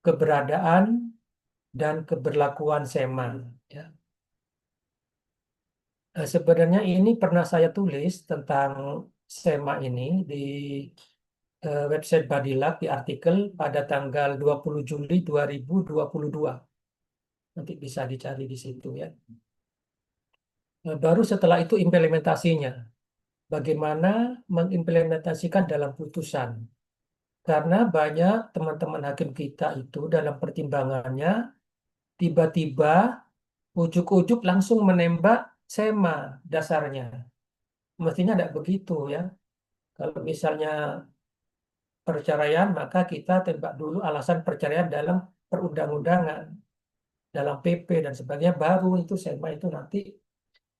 keberadaan dan keberlakuan SEMA. Ya. Sebenarnya ini pernah saya tulis tentang SEMA ini di website Badilab di artikel pada tanggal 20 Juli 2022. Nanti bisa dicari di situ ya. Baru setelah itu implementasinya. Bagaimana mengimplementasikan dalam putusan. Karena banyak teman-teman hakim kita itu dalam pertimbangannya tiba-tiba ujuk-ujuk langsung menembak SEMA dasarnya. Mestinya tidak begitu ya. Kalau misalnya perceraian, maka kita tembak dulu alasan perceraian dalam perundang-undangan, dalam PP dan sebagainya. Baru itu SEMA itu nanti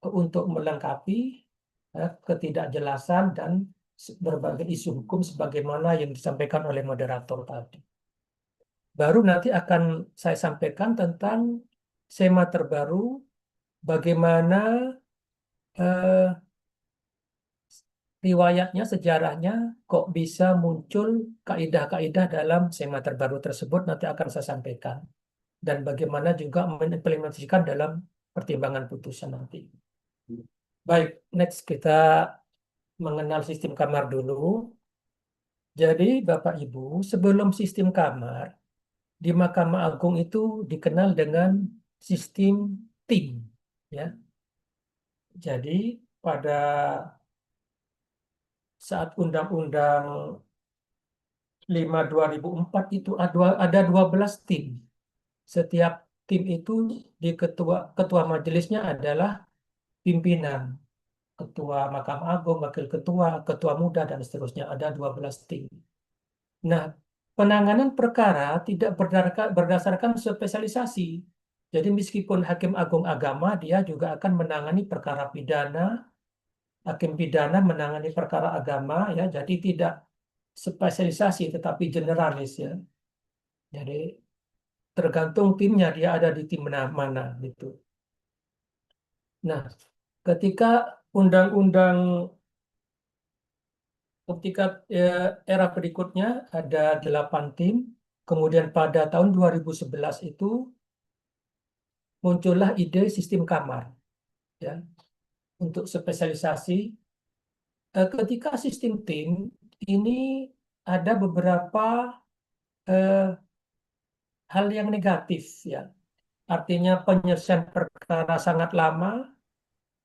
untuk melengkapi ketidakjelasan dan berbagai isu hukum sebagaimana yang disampaikan oleh moderator tadi. Baru nanti akan saya sampaikan tentang SEMA terbaru, bagaimana riwayatnya, sejarahnya, kok bisa muncul kaidah-kaidah dalam SEMA terbaru tersebut nanti akan saya sampaikan. Dan bagaimana juga mengimplementasikan dalam pertimbangan putusan nanti. Baik, next kita mengenal sistem kamar dulu. Jadi Bapak Ibu, sebelum sistem kamar, di Mahkamah Agung itu dikenal dengan sistem tim. Ya. Jadi pada saat Undang-Undang 5 2004 itu ada 12 tim. Setiap tim itu di ketua majelisnya adalah pimpinan. Ketua Mahkamah Agung, wakil ketua, ketua muda, dan seterusnya. Ada 12 tim. Nah, penanganan perkara tidak berdasarkan spesialisasi. Jadi meskipun hakim agung agama, dia juga akan menangani perkara pidana, hakim pidana menangani perkara agama, ya. Jadi tidak spesialisasi, tetapi generalis, ya. Jadi tergantung timnya, dia ada di tim mana, gitu. Nah, ketika undang-undang ketika era berikutnya ada 8 tim, kemudian pada tahun 2011 itu muncullah ide sistem kamar, ya, untuk spesialisasi. Ketika sistem tim ini ada beberapa hal yang negatif, ya. Artinya penyelesaian perkara sangat lama,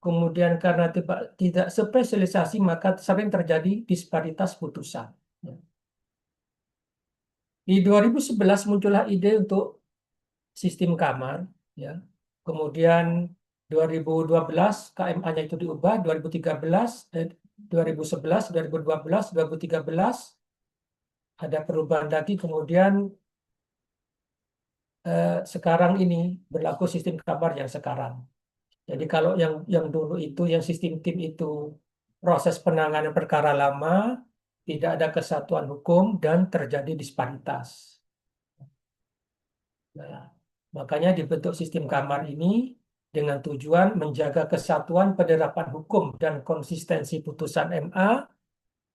kemudian karena tidak spesialisasi maka sering terjadi disparitas putusan. Ya. Di 2011 muncullah ide untuk sistem kamar, ya. Kemudian 2012 KMA-nya itu diubah, 2013, 2011, 2012, 2013 ada perubahan lagi, kemudian sekarang ini berlaku sistem kamar yang sekarang. Jadi kalau yang dulu itu, yang sistem tim itu proses penanganan perkara lama, tidak ada kesatuan hukum dan terjadi disparitas. Nah, makanya dibentuk sistem kamar ini dengan tujuan menjaga kesatuan penerapan hukum dan konsistensi putusan MA,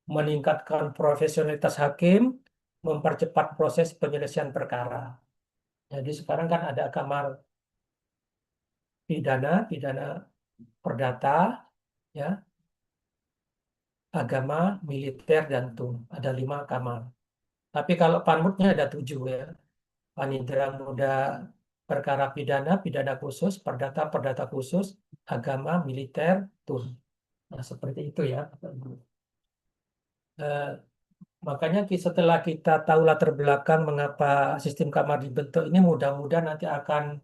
meningkatkan profesionalitas hakim, mempercepat proses penyelesaian perkara. Jadi sekarang kan ada kamar pidana perdata, ya, agama, militer, dan TUM. Ada 5 kamar. Tapi kalau panmutnya ada 7, ya. Panindra muda perkara pidana khusus, perdata khusus, agama, militer, TUM. Nah, seperti itu ya. Makanya setelah kita tahu latar belakang mengapa sistem kamar dibentuk ini, mudah-mudahan nanti akan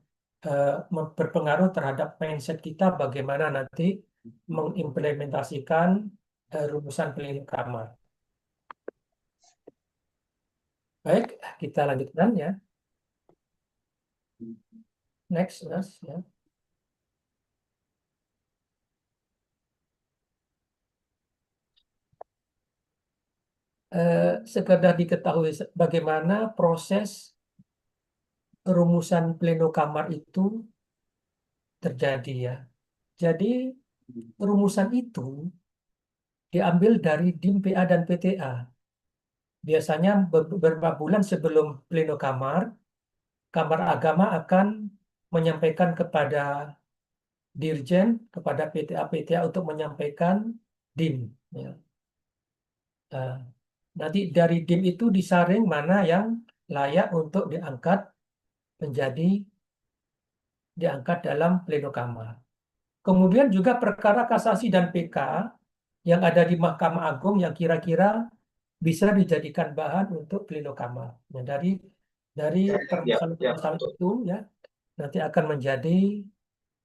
berpengaruh terhadap mindset kita bagaimana nanti mengimplementasikan rumusan pelindung kamar. Baik, kita lanjutkan ya. Next, Mas. Ya. Sekedar diketahui bagaimana proses rumusan pleno kamar itu terjadi, ya. Jadi rumusan itu diambil dari DIM PA dan PTA. Biasanya beberapa bulan sebelum pleno kamar agama akan menyampaikan kepada Dirjen kepada PTA-PTA untuk menyampaikan DIM. Ya. Nanti dari DIM itu disaring mana yang layak untuk diangkat dalam pleno kamar. Kemudian juga perkara kasasi dan PK yang ada di Mahkamah Agung yang kira-kira bisa dijadikan bahan untuk pleno kamar. Nah, dari permasalahan-permasalahan itu ya nanti akan menjadi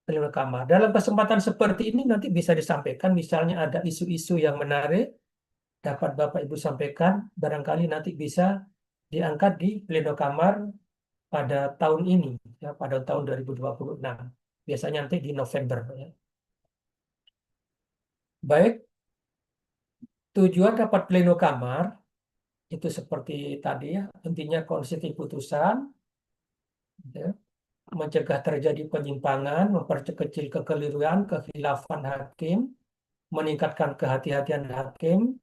pleno kamar. Dalam kesempatan seperti ini nanti bisa disampaikan misalnya ada isu-isu yang menarik dapat Bapak Ibu sampaikan, barangkali nanti bisa diangkat di pleno kamar pada tahun ini, ya, pada tahun 2026. Biasanya nanti di November. Ya. Baik, tujuan rapat pleno kamar itu seperti tadi ya, intinya konsisten putusan, ya, mencegah terjadi penyimpangan, memperkecil kekeliruan, kekhilafan hakim, meningkatkan kehati-hatian hakim,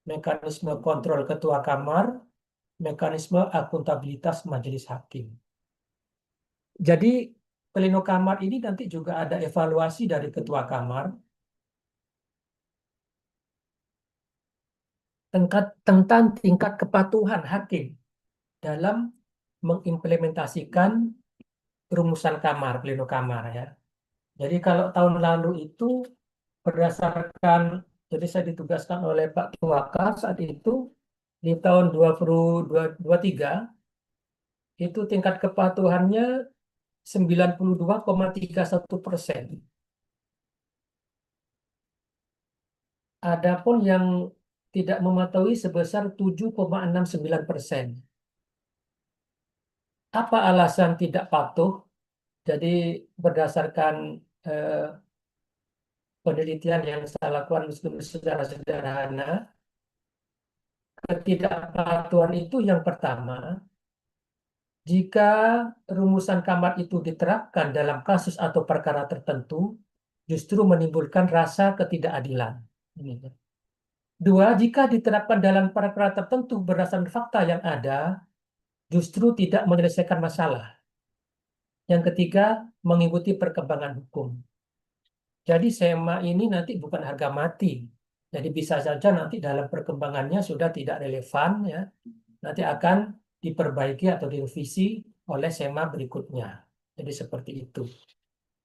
mekanisme kontrol ketua kamar, mekanisme akuntabilitas majelis hakim. Jadi pleno kamar ini nanti juga ada evaluasi dari ketua kamar tentang tingkat kepatuhan hakim dalam mengimplementasikan rumusan kamar, pleno kamar ya. Jadi kalau tahun lalu itu berdasarkan, jadi saya ditugaskan oleh Pak Tuaka saat itu di tahun 2023 itu tingkat kepatuhannya 92,31%. Adapun yang tidak mematuhi sebesar 7,69%. Apa alasan tidak patuh? Jadi berdasarkan penelitian yang saya lakukan secara sederhana, ketidakpatuhan itu yang pertama, jika rumusan kamar itu diterapkan dalam kasus atau perkara tertentu, justru menimbulkan rasa ketidakadilan. Ini. Dua, jika diterapkan dalam perkara tertentu berdasarkan fakta yang ada, justru tidak menyelesaikan masalah. Yang ketiga, mengikuti perkembangan hukum. Jadi SEMA ini nanti bukan harga mati. Jadi bisa saja nanti dalam perkembangannya sudah tidak relevan, ya. Nanti akan diperbaiki atau direvisi oleh SEMA berikutnya. Jadi seperti itu.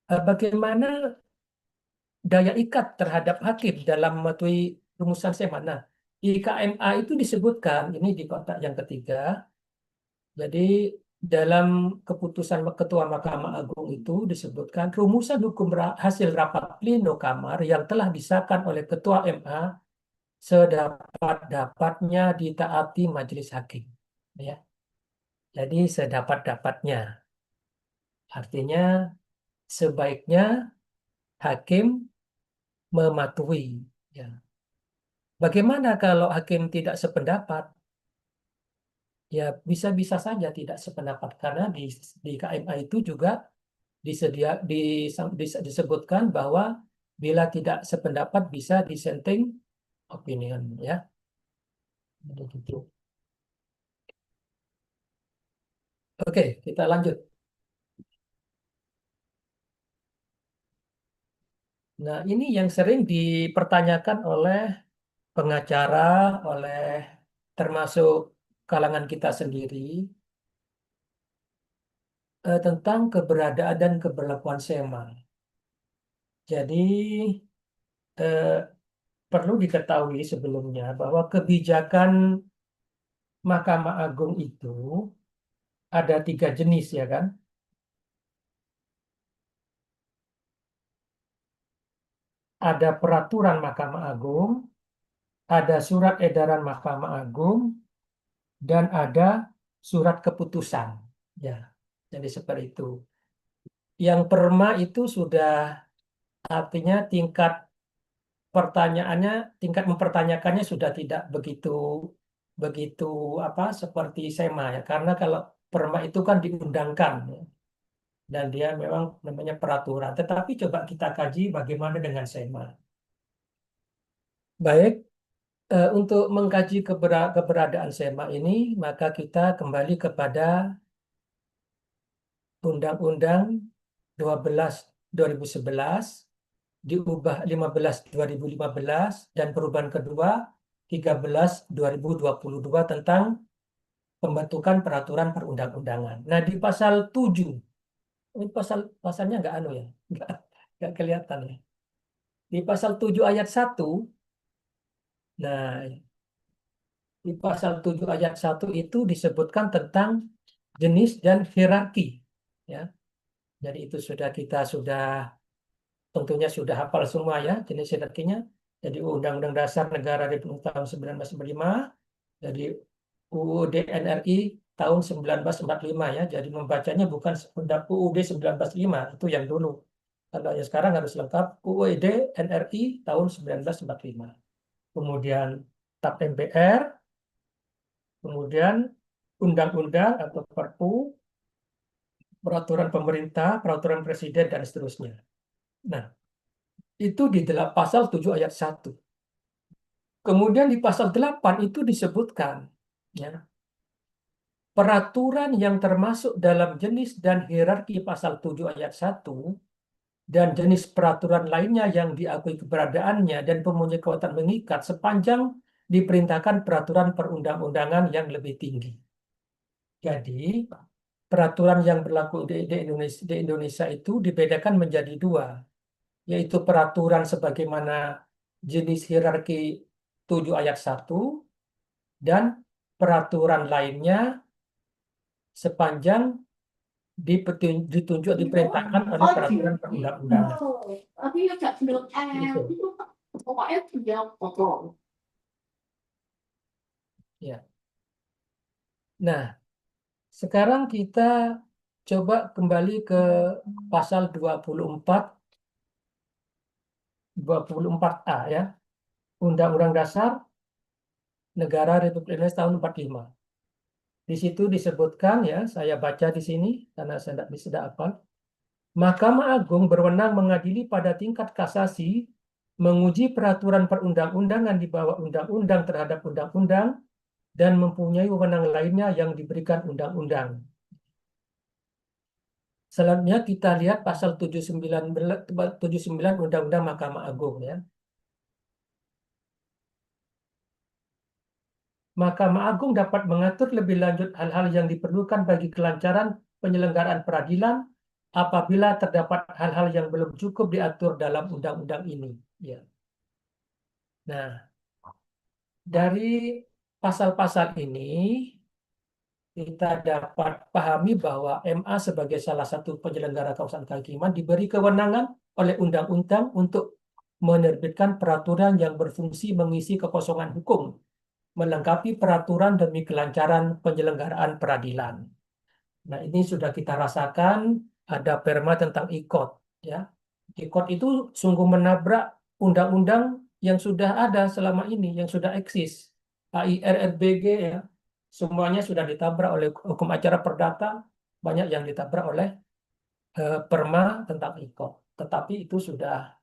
Bagaimana daya ikat terhadap hakim dalam mematuhi rumusan SEMA? Nah, di KMA itu disebutkan, ini di kotak yang ketiga, jadi dalam keputusan Ketua Mahkamah Agung itu disebutkan rumusan hukum hasil rapat pleno kamar yang telah disahkan oleh Ketua MA sedapat-dapatnya ditaati majelis hakim. Ya. Jadi sedapat-dapatnya. Artinya sebaiknya hakim mematuhi. Ya. Bagaimana kalau hakim tidak sependapat? Ya bisa-bisa saja tidak sependapat karena di KMA itu juga disebutkan bahwa bila tidak sependapat bisa dissenting opinion ya. Begitu. Oke, kita lanjut. Nah, ini yang sering dipertanyakan oleh pengacara, oleh termasuk kalangan kita sendiri tentang keberadaan dan keberlakuan SEMA. Jadi perlu diketahui sebelumnya bahwa kebijakan Mahkamah Agung itu ada 3 jenis ya kan. Ada peraturan Mahkamah Agung, ada surat edaran Mahkamah Agung, dan ada surat keputusan. Ya, jadi seperti itu. Yang perma itu sudah artinya tingkat mempertanyakannya sudah tidak begitu seperti SEMA ya. Karena kalau perma itu kan diundangkan ya. Dan dia memang namanya peraturan. Tetapi coba kita kaji bagaimana dengan SEMA. Baik, untuk mengkaji keberadaan SEMA ini, maka kita kembali kepada Undang-Undang 12 2011, diubah 15 2015, dan perubahan kedua 13 2022 tentang pembentukan peraturan perundang-undangan. Nah, di pasal 7, ini pasalnya nggak ya, nggak kelihatan ya. Di pasal 7 ayat 1, nah, di pasal 7 ayat 1 itu disebutkan tentang jenis dan hierarki. Ya. Jadi itu sudah tentunya sudah hafal semua ya jenis hierarkinya. Jadi Undang-Undang Dasar Negara Republik tahun 1945, jadi UUD NRI tahun 1945 ya. Jadi membacanya bukan UUD 1945, itu yang dulu. Kalau yang sekarang harus lengkap UUD NRI tahun 1945. Kemudian TAP MPR, kemudian undang-undang atau Perpu, peraturan pemerintah, peraturan presiden, dan seterusnya. Nah, itu di pasal 7 ayat 1. Kemudian di pasal 8 itu disebutkan ya, peraturan yang termasuk dalam jenis dan hierarki pasal 7 ayat 1 dan jenis peraturan lainnya yang diakui keberadaannya dan mempunyai kekuatan mengikat sepanjang diperintahkan peraturan perundang-undangan yang lebih tinggi. Jadi, peraturan yang berlaku di Indonesia itu dibedakan menjadi dua, yaitu peraturan sebagaimana jenis hierarki 7 ayat 1 dan peraturan lainnya sepanjang ditunjuk diperintahkan oleh peraturan perundang-undangan. Gitu. Ya. Nah, sekarang kita coba kembali ke pasal 24A ya. Undang-Undang Dasar Negara Republik Indonesia tahun 45. Di situ disebutkan ya, saya baca di sini karena saya tidak bisa apa. Mahkamah Agung berwenang mengadili pada tingkat kasasi, menguji peraturan perundang-undangan di bawah undang-undang terhadap undang-undang, dan mempunyai wewenang lainnya yang diberikan undang-undang. Selanjutnya kita lihat pasal 79 Undang-Undang Mahkamah Agung ya. Mahkamah Agung dapat mengatur lebih lanjut hal-hal yang diperlukan bagi kelancaran penyelenggaraan peradilan apabila terdapat hal-hal yang belum cukup diatur dalam undang-undang ini. Ya. Nah, dari pasal-pasal ini kita dapat pahami bahwa MA sebagai salah satu penyelenggara kekuasaan kehakiman diberi kewenangan oleh undang-undang untuk menerbitkan peraturan yang berfungsi mengisi kekosongan hukum, melengkapi peraturan demi kelancaran penyelenggaraan peradilan. Nah, ini sudah kita rasakan ada perma tentang ICOT ya. ICOT itu sungguh menabrak undang-undang yang sudah ada selama ini, yang sudah eksis. AIRRBG ya. Semuanya sudah ditabrak oleh hukum acara perdata, banyak yang ditabrak oleh perma tentang ICOT. Tetapi itu sudah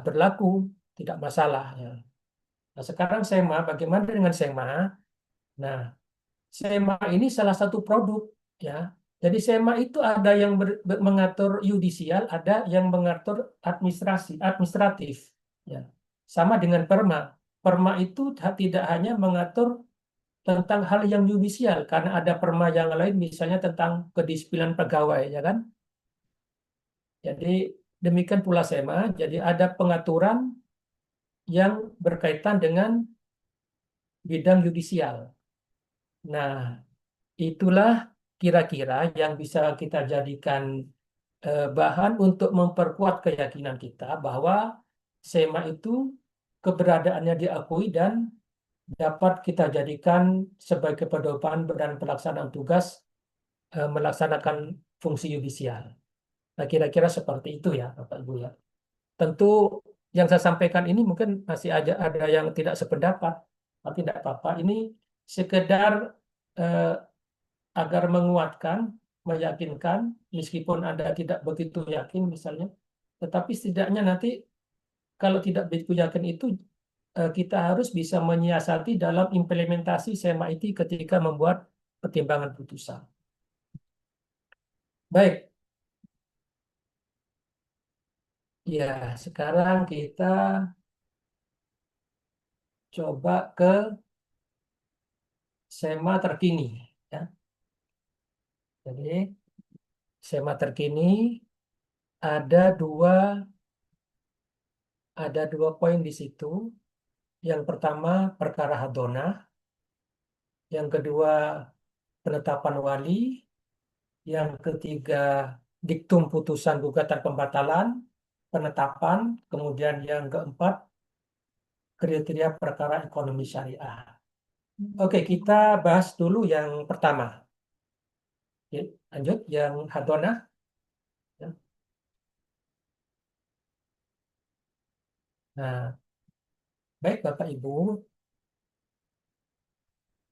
berlaku, tidak masalah ya. Nah, sekarang SEMA, bagaimana dengan SEMA? Nah, SEMA ini salah satu produk ya. Jadi SEMA itu ada yang mengatur yudisial, ada yang mengatur administratif ya. Sama dengan perma. Perma itu tidak hanya mengatur tentang hal yang yudisial karena ada perma yang lain misalnya tentang kedisiplinan pegawai ya kan. Jadi demikian pula SEMA, jadi ada pengaturan yang berkaitan dengan bidang yudisial. Nah, itulah kira-kira yang bisa kita jadikan bahan untuk memperkuat keyakinan kita bahwa SEMA itu keberadaannya diakui dan dapat kita jadikan sebagai pedoman dan pelaksanaan tugas melaksanakan fungsi yudisial. Nah, kira-kira seperti itu ya, Bapak Ibu ya. Tentu yang saya sampaikan ini mungkin masih ada yang tidak sependapat, tapi tidak apa-apa. Ini sekedar agar menguatkan, meyakinkan, meskipun Anda tidak begitu yakin misalnya, tetapi setidaknya nanti kalau tidak begitu yakin itu kita harus bisa menyiasati dalam implementasi SEMA itu ketika membuat pertimbangan putusan. Baik. Ya, sekarang kita coba ke SEMA terkini. Ya. Jadi, SEMA terkini ada dua poin di situ. Yang pertama, perkara hadonah. Yang kedua, penetapan wali. Yang ketiga, diktum putusan gugatan pembatalan, penetapan. Kemudian yang keempat, kriteria perkara ekonomi syariah. Oke, kita bahas dulu yang pertama. Ya, lanjut, yang hadonah. Ya. Nah, baik Bapak Ibu,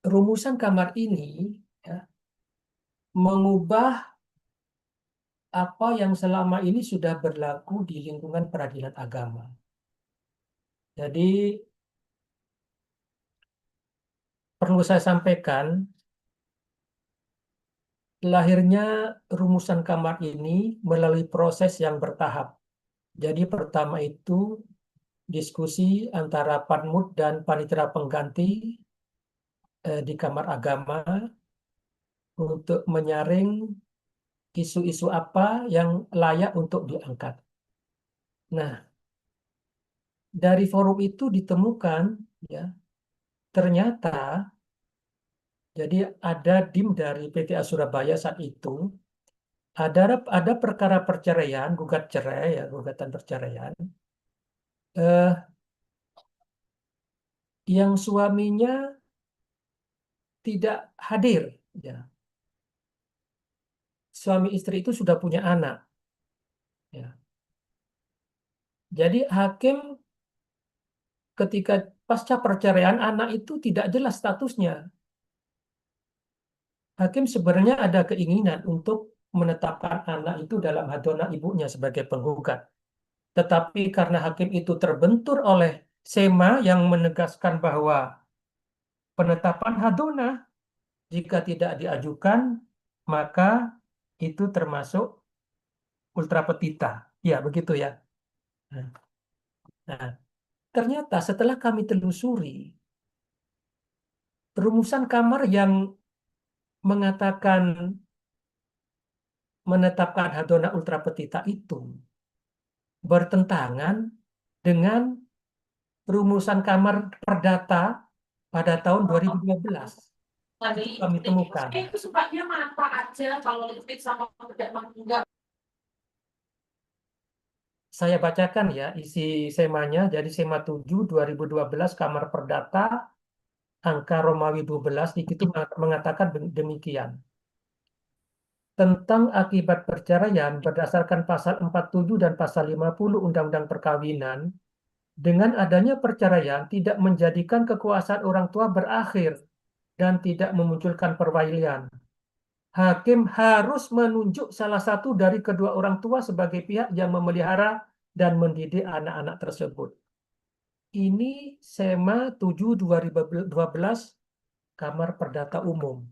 rumusan kamar ini ya, mengubah apa yang selama ini sudah berlaku di lingkungan peradilan agama. Jadi, perlu saya sampaikan, lahirnya rumusan kamar ini melalui proses yang bertahap. Jadi, pertama itu diskusi antara Panmud dan panitera pengganti di Kamar Agama untuk menyaring isu-isu apa yang layak untuk diangkat. Nah, dari forum itu ditemukan, ya, ternyata jadi ada DIM dari PTA Surabaya saat itu ada perkara perceraian, gugat cerai, ya, gugatan perceraian, eh, yang suaminya tidak hadir, ya. Suami istri itu sudah punya anak, ya. Jadi hakim ketika pasca perceraian anak itu tidak jelas statusnya. Hakim sebenarnya ada keinginan untuk menetapkan anak itu dalam hadona ibunya sebagai penggugat. Tetapi karena hakim itu terbentur oleh SEMA yang menegaskan bahwa penetapan hadona jika tidak diajukan maka itu termasuk ultra petita. Ya, begitu ya. Nah, ternyata setelah kami telusuri rumusan kamar yang mengatakan menetapkan hadona ultra petita itu bertentangan dengan rumusan kamar perdata pada tahun 2012. Itu kami temukan. Itu sukanya mata aja kalau listrik sama tidak mengganggu. Saya bacakan ya isi semanya. Jadi SEMA 7 2012 Kamar Perdata angka Romawi 12 itu mengatakan demikian. Tentang akibat perceraian berdasarkan pasal 47 dan pasal 50 Undang-Undang Perkawinan, dengan adanya perceraian tidak menjadikan kekuasaan orang tua berakhir dan tidak memunculkan perwalian. Hakim harus menunjuk salah satu dari kedua orang tua sebagai pihak yang memelihara dan mendidik anak-anak tersebut. Ini SEMA 7 2012 Kamar Perdata Umum.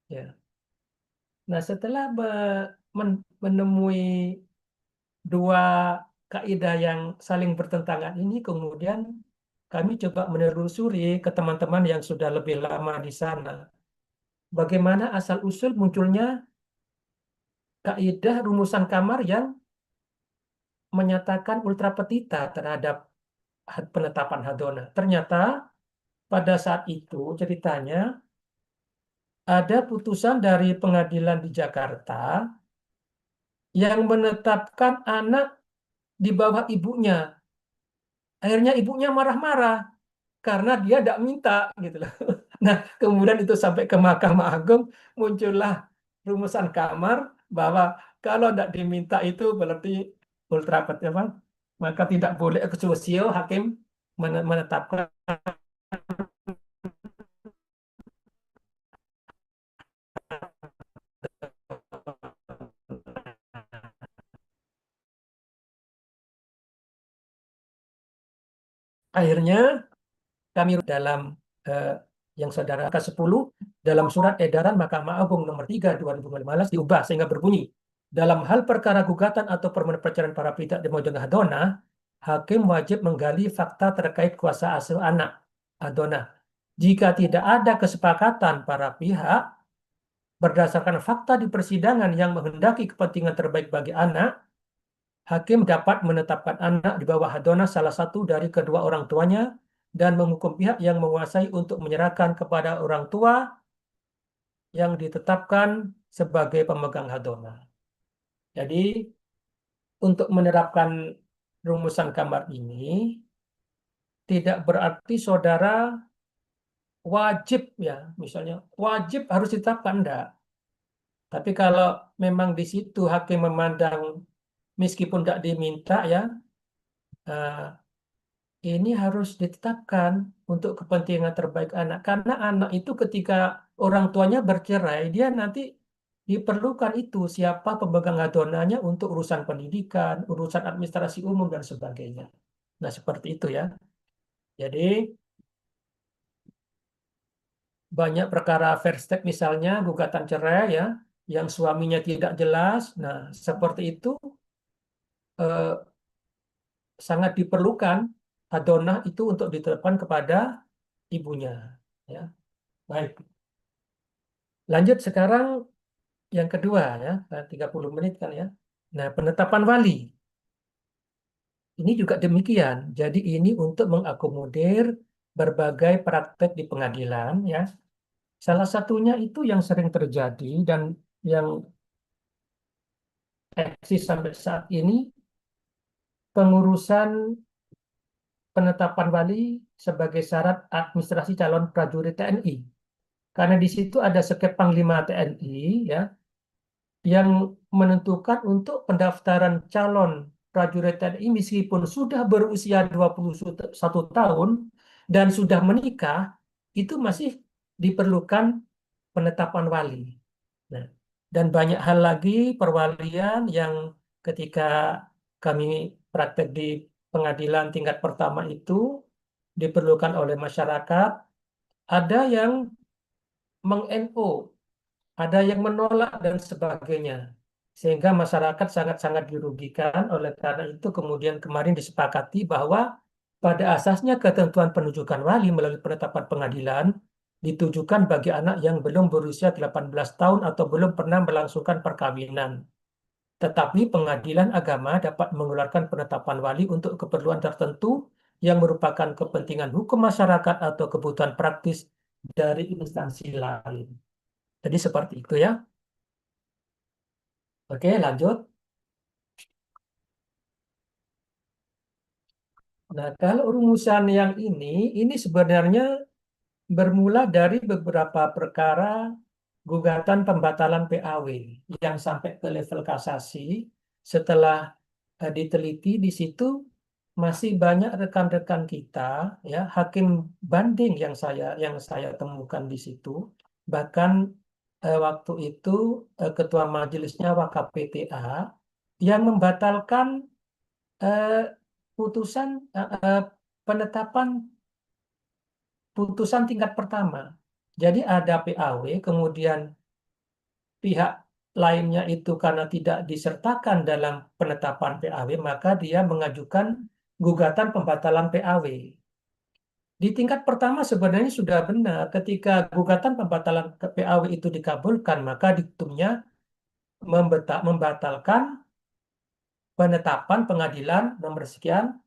Ya. Nah, setelah menemui dua kaidah yang saling bertentangan ini, kemudian kami coba menelusuri ke teman-teman yang sudah lebih lama di sana. Bagaimana asal-usul munculnya kaidah rumusan kamar yang menyatakan ultra petita terhadap penetapan hadona. Ternyata pada saat itu ceritanya ada putusan dari pengadilan di Jakarta yang menetapkan anak di bawah ibunya. Akhirnya ibunya marah-marah karena dia tidak minta gitu loh. Nah, kemudian itu sampai ke Mahkamah Agung muncullah rumusan kamar bahwa kalau tidak diminta itu berarti ultra apa? Maka tidak boleh eksklusio hakim menetapkan. Akhirnya kami dalam yang saudara ke-10 dalam surat edaran Mahkamah Agung nomor 3 2015 diubah sehingga berbunyi Dalam hal perkara gugatan atau permohonan perceraian para pihak di Mojang Hadona, hakim wajib menggali fakta terkait kuasa asuh anak Hadona. Jika tidak ada kesepakatan para pihak berdasarkan fakta di persidangan yang menghendaki kepentingan terbaik bagi anak, hakim dapat menetapkan anak di bawah Hadona salah satu dari kedua orang tuanya dan menghukum pihak yang menguasai untuk menyerahkan kepada orang tua yang ditetapkan sebagai pemegang Hadona. Jadi, untuk menerapkan rumusan kamar ini, tidak berarti saudara wajib ya, misalnya wajib harus ditetapkan, enggak. Tapi kalau memang di situ hakim memandang meskipun tidak diminta ya, ini harus ditetapkan untuk kepentingan terbaik anak. Karena anak itu ketika orang tuanya bercerai, dia nanti diperlukan itu siapa pemegang hadonanya untuk urusan pendidikan, urusan administrasi umum dan sebagainya. Nah, seperti itu ya. Jadi banyak perkara first step misalnya gugatan cerai ya, yang suaminya tidak jelas. Nah, seperti itu sangat diperlukan hadonah itu untuk ditetapkan kepada ibunya. Ya, baik. Lanjut sekarang yang kedua ya, 30 menit kan ya. Nah, penetapan wali. Ini juga demikian. Jadi ini untuk mengakomodir berbagai praktek di pengadilan ya. Salah satunya itu yang sering terjadi dan yang eksis sampai saat ini pengurusan penetapan wali sebagai syarat administrasi calon prajurit TNI. Karena di situ ada sekep Panglima TNI ya yang menentukan untuk pendaftaran calon prajurit TNI meskipun sudah berusia 21 tahun dan sudah menikah, itu masih diperlukan penetapan wali. Nah, dan banyak hal lagi perwalian yang ketika kami praktek di pengadilan tingkat pertama itu diperlukan oleh masyarakat, ada yang meng-NO, ada yang menolak dan sebagainya. Sehingga masyarakat sangat-sangat dirugikan. Oleh karena itu kemudian kemarin disepakati bahwa pada asasnya ketentuan penunjukan wali melalui penetapan pengadilan ditujukan bagi anak yang belum berusia 18 tahun atau belum pernah melangsungkan perkawinan. Tetapi pengadilan agama dapat mengeluarkan penetapan wali untuk keperluan tertentu yang merupakan kepentingan hukum masyarakat atau kebutuhan praktis dari instansi lain. Jadi seperti itu ya. Oke, lanjut. Nah, kalau rumusan yang ini sebenarnya bermula dari beberapa perkara gugatan pembatalan PAW yang sampai ke level kasasi. Setelah diteliti di situ masih banyak rekan-rekan kita ya hakim banding yang saya temukan di situ. Bahkan waktu itu ketua majelisnya WKPTA yang membatalkan putusan penetapan putusan tingkat pertama. Jadi ada PAW, kemudian pihak lainnya itu karena tidak disertakan dalam penetapan PAW, maka dia mengajukan gugatan pembatalan PAW. Di tingkat pertama sebenarnya sudah benar, ketika gugatan pembatalan PAW itu dikabulkan, maka diktumnya membatalkan penetapan pengadilan nomor sekian,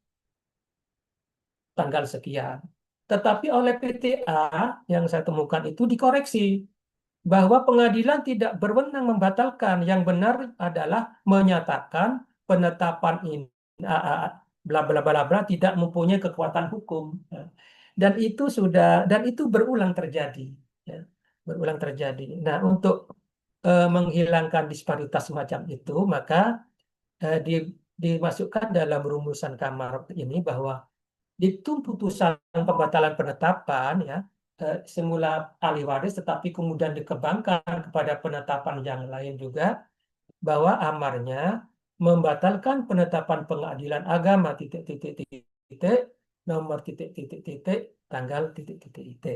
tanggal sekian. Tetapi oleh PTA yang saya temukan itu dikoreksi bahwa pengadilan tidak berwenang membatalkan, yang benar adalah menyatakan penetapan ini bla bla bla bla tidak mempunyai kekuatan hukum. Dan itu berulang terjadi, ya. Berulang terjadi. Nah, untuk menghilangkan disparitas semacam itu, maka dimasukkan dalam rumusan kamar ini bahwa itu putusan pembatalan penetapan ya semula ahli waris tetapi kemudian dikembangkan kepada penetapan yang lain juga bahwa amarnya membatalkan penetapan pengadilan agama titik nomor titik tanggal titik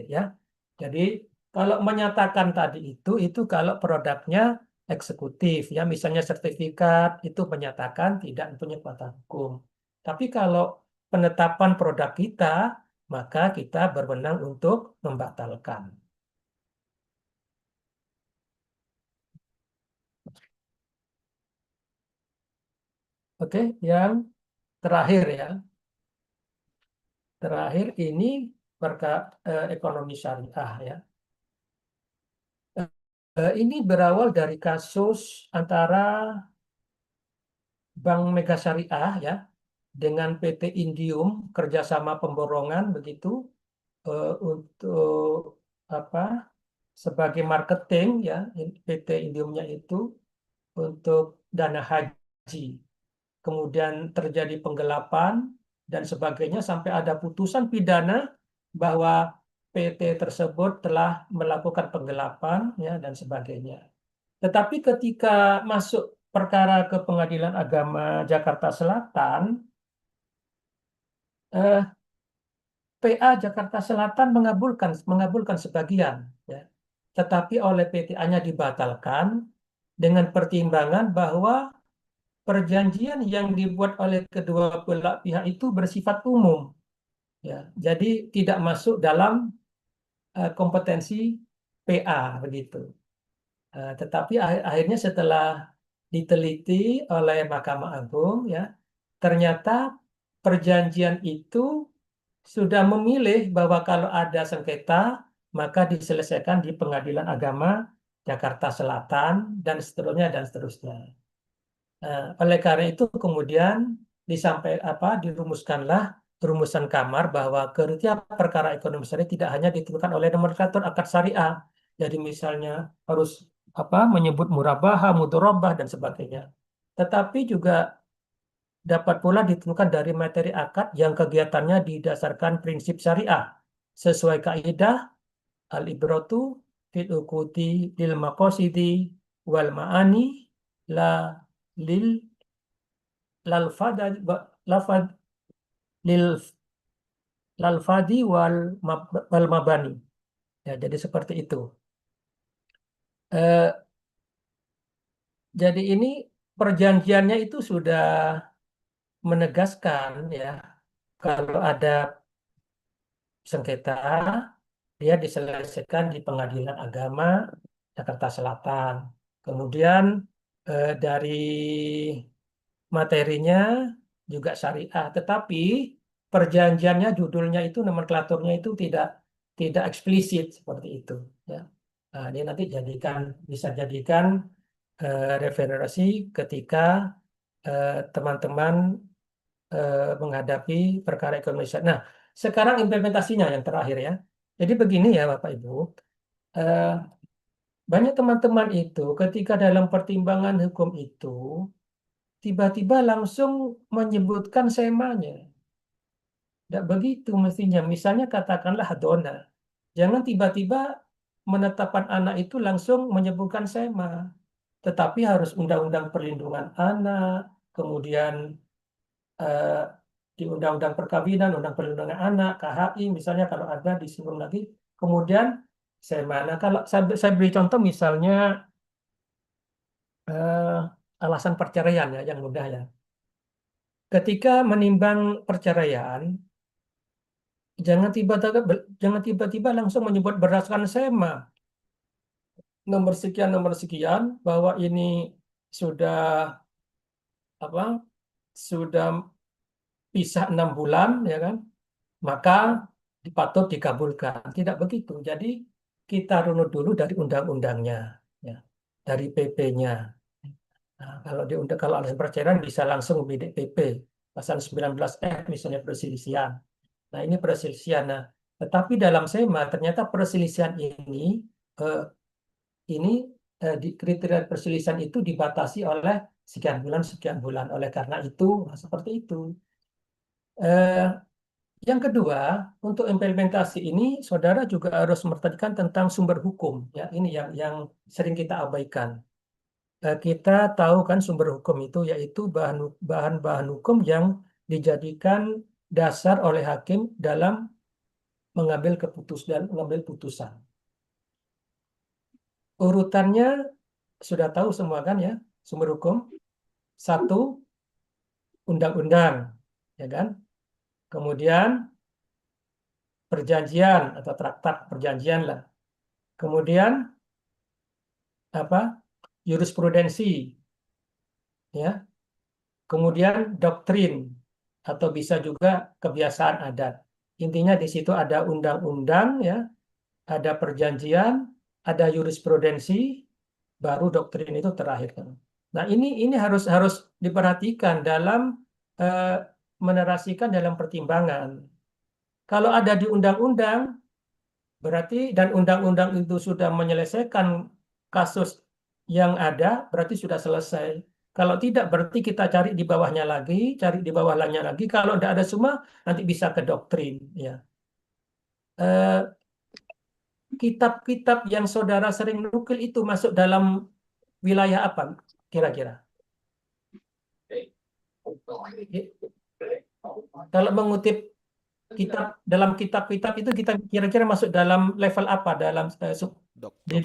ya. Jadi kalau menyatakan tadi itu kalau produknya eksekutif, ya misalnya sertifikat itu menyatakan tidak punya kekuatan hukum. Tapi kalau penetapan produk kita, maka kita berwenang untuk membatalkan. Oke, yang terakhir ya. Terakhir ini ekonomi syariah ya. Ini berawal dari kasus antara Bank Mega Syariah ya dengan PT Indium kerjasama pemborongan begitu untuk apa sebagai marketing ya PT Indiumnya itu untuk dana haji. Kemudian terjadi penggelapan dan sebagainya sampai ada putusan pidana bahwa PT tersebut telah melakukan penggelapan ya dan sebagainya. Tetapi ketika masuk perkara ke Pengadilan Agama Jakarta Selatan, PA Jakarta Selatan mengabulkan sebagian, ya. Tetapi oleh PTA-nya dibatalkan dengan pertimbangan bahwa perjanjian yang dibuat oleh kedua belah pihak itu bersifat umum, ya. Jadi tidak masuk dalam kompetensi PA begitu. Tetapi akhirnya setelah diteliti oleh Mahkamah Agung, ya, ternyata perjanjian itu sudah memilih bahwa kalau ada sengketa, maka diselesaikan di Pengadilan Agama Jakarta Selatan, dan seterusnya, dan seterusnya. Oleh karena itu kemudian dirumuskanlah rumusan kamar bahwa setiap perkara ekonomi syariah tidak hanya ditentukan oleh nomenklatur akad syariah. Jadi misalnya harus menyebut murabahah, mudharabah, dan sebagainya. Tetapi juga dapat pula ditentukan dari materi akad yang kegiatannya didasarkan prinsip syariah sesuai kaidah al-ibratu fil uqudi lil maqasidi wal ma'ani la lil lalfada lafad lil lalfadi wal mabani. Ya, jadi seperti itu. Jadi ini perjanjiannya itu sudah menegaskan ya kalau ada sengketa dia diselesaikan di Pengadilan Agama Jakarta Selatan. Kemudian dari materinya juga syariah, tetapi perjanjiannya judulnya itu nomenklaturnya itu tidak eksplisit seperti itu ya. Nah, ini nanti bisa jadikan referensi ketika teman-teman menghadapi perkara ekonomi syariah. Nah, sekarang implementasinya yang terakhir ya. Jadi begini ya Bapak Ibu, banyak teman-teman itu ketika dalam pertimbangan hukum itu tiba-tiba langsung menyebutkan semanya. Tidak begitu mestinya. Misalnya katakanlah dona. Jangan tiba-tiba menetapkan anak itu langsung menyebutkan sema. Tetapi harus Undang-Undang Perlindungan Anak, kemudian di Undang-Undang Perkawinan, Undang Perlindungan Anak, KHI, misalnya kalau ada disinggung lagi. Kemudian sema. Nah, kalau saya beri contoh misalnya alasan perceraian ya, yang mudah ya. Ketika menimbang perceraian, jangan tiba-tiba langsung menyebut berdasarkan sema nomor sekian bahwa ini sudah sudah pisah 6 bulan ya kan, maka patut dikabulkan. Tidak begitu. Jadi kita runut dulu dari undang-undangnya, ya, dari PP-nya. Nah, kalau alasan perceraian bisa langsung bidik PP pasal 19F misalnya perselisihan. Nah, ini perselisihan. Nah, tetapi dalam SEMA ternyata perselisihan ini di kriteria perselisihan itu dibatasi oleh sekian bulan. Oleh karena itu, seperti itu. Yang kedua, untuk implementasi ini, saudara juga harus memperhatikan tentang sumber hukum. Ya, ini yang sering kita abaikan. Kita tahu kan sumber hukum itu yaitu bahan-bahan hukum yang dijadikan dasar oleh hakim dalam mengambil putusan. Urutannya sudah tahu semua kan ya, sumber hukum. Satu, undang-undang, ya kan? Kemudian perjanjian atau traktat perjanjian lah. Kemudian apa? Jurisprudensi, ya. Kemudian doktrin atau bisa juga kebiasaan adat. Intinya di situ ada undang-undang, ya, ada perjanjian, ada jurisprudensi, baru doktrin itu terakhir kan. Nah, ini harus harus diperhatikan dalam eh, menerasikan dalam pertimbangan. Kalau ada di undang-undang, berarti dan undang-undang itu sudah menyelesaikan kasus yang ada, berarti sudah selesai. Kalau tidak, berarti kita cari di bawahnya lagi, cari di bawahnya lagi. Kalau tidak ada semua, nanti bisa ke doktrin. Ya. Eh, Kitab-kitab yang saudara sering nukil itu masuk dalam wilayah apa kira-kira? Kalau mengutip dalam kitab-kitab itu kita kira-kira masuk dalam level apa dalam di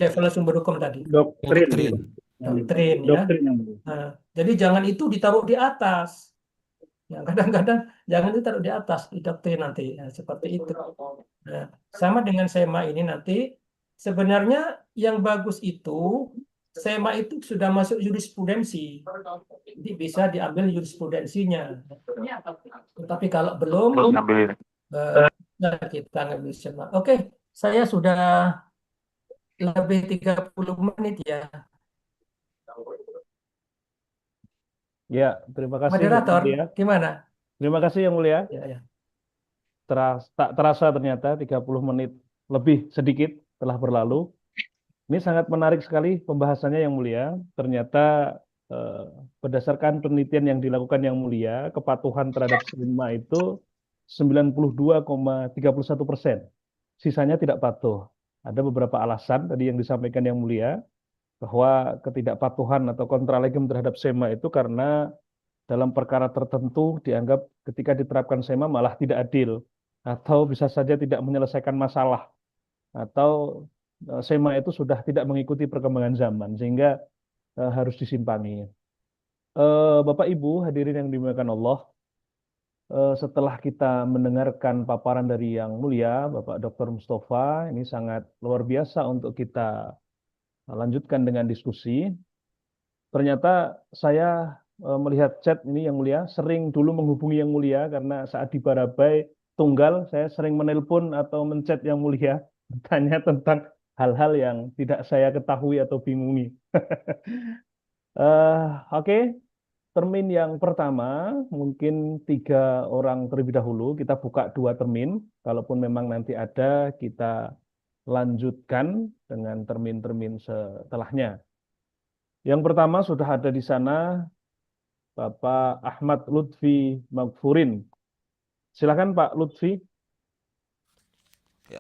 level Doktrin. sumber hukum tadi? Doktrin. Doktrin. Doktrin, ya. Doktrin yang mulia. Nah, jadi jangan itu ditaruh di atas. Ya, kadang-kadang jangan ditaruh di atas di doktrin nanti. Ya, seperti itu. Nah, sama dengan SEMA ini nanti sebenarnya yang bagus itu SEMA itu sudah masuk jurisprudensi. Jadi bisa diambil jurisprudensinya. Tapi kalau belum kita ngambil SEMA. Oke, saya sudah lebih 30 menit ya. Ya, terima kasih Yang Moderator, Mulia. gimana? Terima kasih Yang Mulia. Ya. Tak terasa ternyata 30 menit lebih sedikit telah berlalu. Ini sangat menarik sekali pembahasannya Yang Mulia. Ternyata berdasarkan penelitian yang dilakukan Yang Mulia, kepatuhan terhadap SEMA itu 92,31%. Sisanya tidak patuh. Ada beberapa alasan tadi yang disampaikan Yang Mulia, bahwa ketidakpatuhan atau kontralegem terhadap SEMA itu karena dalam perkara tertentu dianggap ketika diterapkan SEMA malah tidak adil, atau bisa saja tidak menyelesaikan masalah, atau SEMA itu sudah tidak mengikuti perkembangan zaman sehingga harus disimpangi. Bapak Ibu hadirin yang dimuliakan Allah, setelah kita mendengarkan paparan dari Yang Mulia Bapak Dr. Mustafa, ini sangat luar biasa untuk kita lanjutkan dengan diskusi. Ternyata saya melihat chat ini Yang Mulia, sering dulu menghubungi Yang Mulia karena saat di Barabai Tunggal, saya sering menelpon atau menchat Yang Mulia, bertanya tentang hal-hal yang tidak saya ketahui atau bingungi. Oke. Termin yang pertama, mungkin 3 orang terlebih dahulu. Kita buka 2 termin. Kalaupun memang nanti ada, kita lanjutkan dengan termin-termin setelahnya. Yang pertama sudah ada di sana Bapak Ahmad Lutfi Magfurin. Silakan Pak Lutfi. Ya.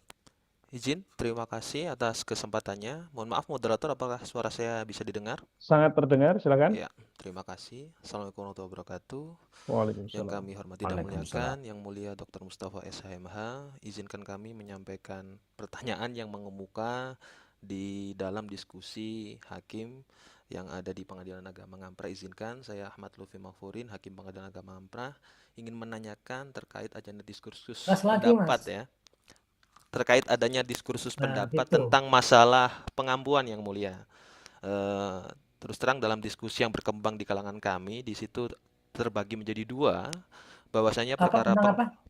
Izin, terima kasih atas kesempatannya. Mohon maaf moderator, apakah suara saya bisa didengar? Sangat terdengar, silakan. Ya, terima kasih. Assalamualaikum warahmatullahi wabarakatuh. Yang Waalaikumsalam. kami hormati dan muliakan, Yang Mulia Dr. Mustafa SHMH, izinkan kami menyampaikan pertanyaan yang mengemuka di dalam diskusi hakim yang ada di Pengadilan Agama Ngamprah. Izinkan saya Ahmad Lutfi Magfurin, Hakim Pengadilan Agama Ngamprah, ingin menanyakan terkait agenda diskursus Mas lagi, pendapat Mas. ya. Terkait adanya diskursus Nah, pendapat gitu. tentang masalah pengampuan Yang Mulia. Terus terang dalam diskusi yang berkembang di kalangan kami, di situ terbagi menjadi 2, bahwasanya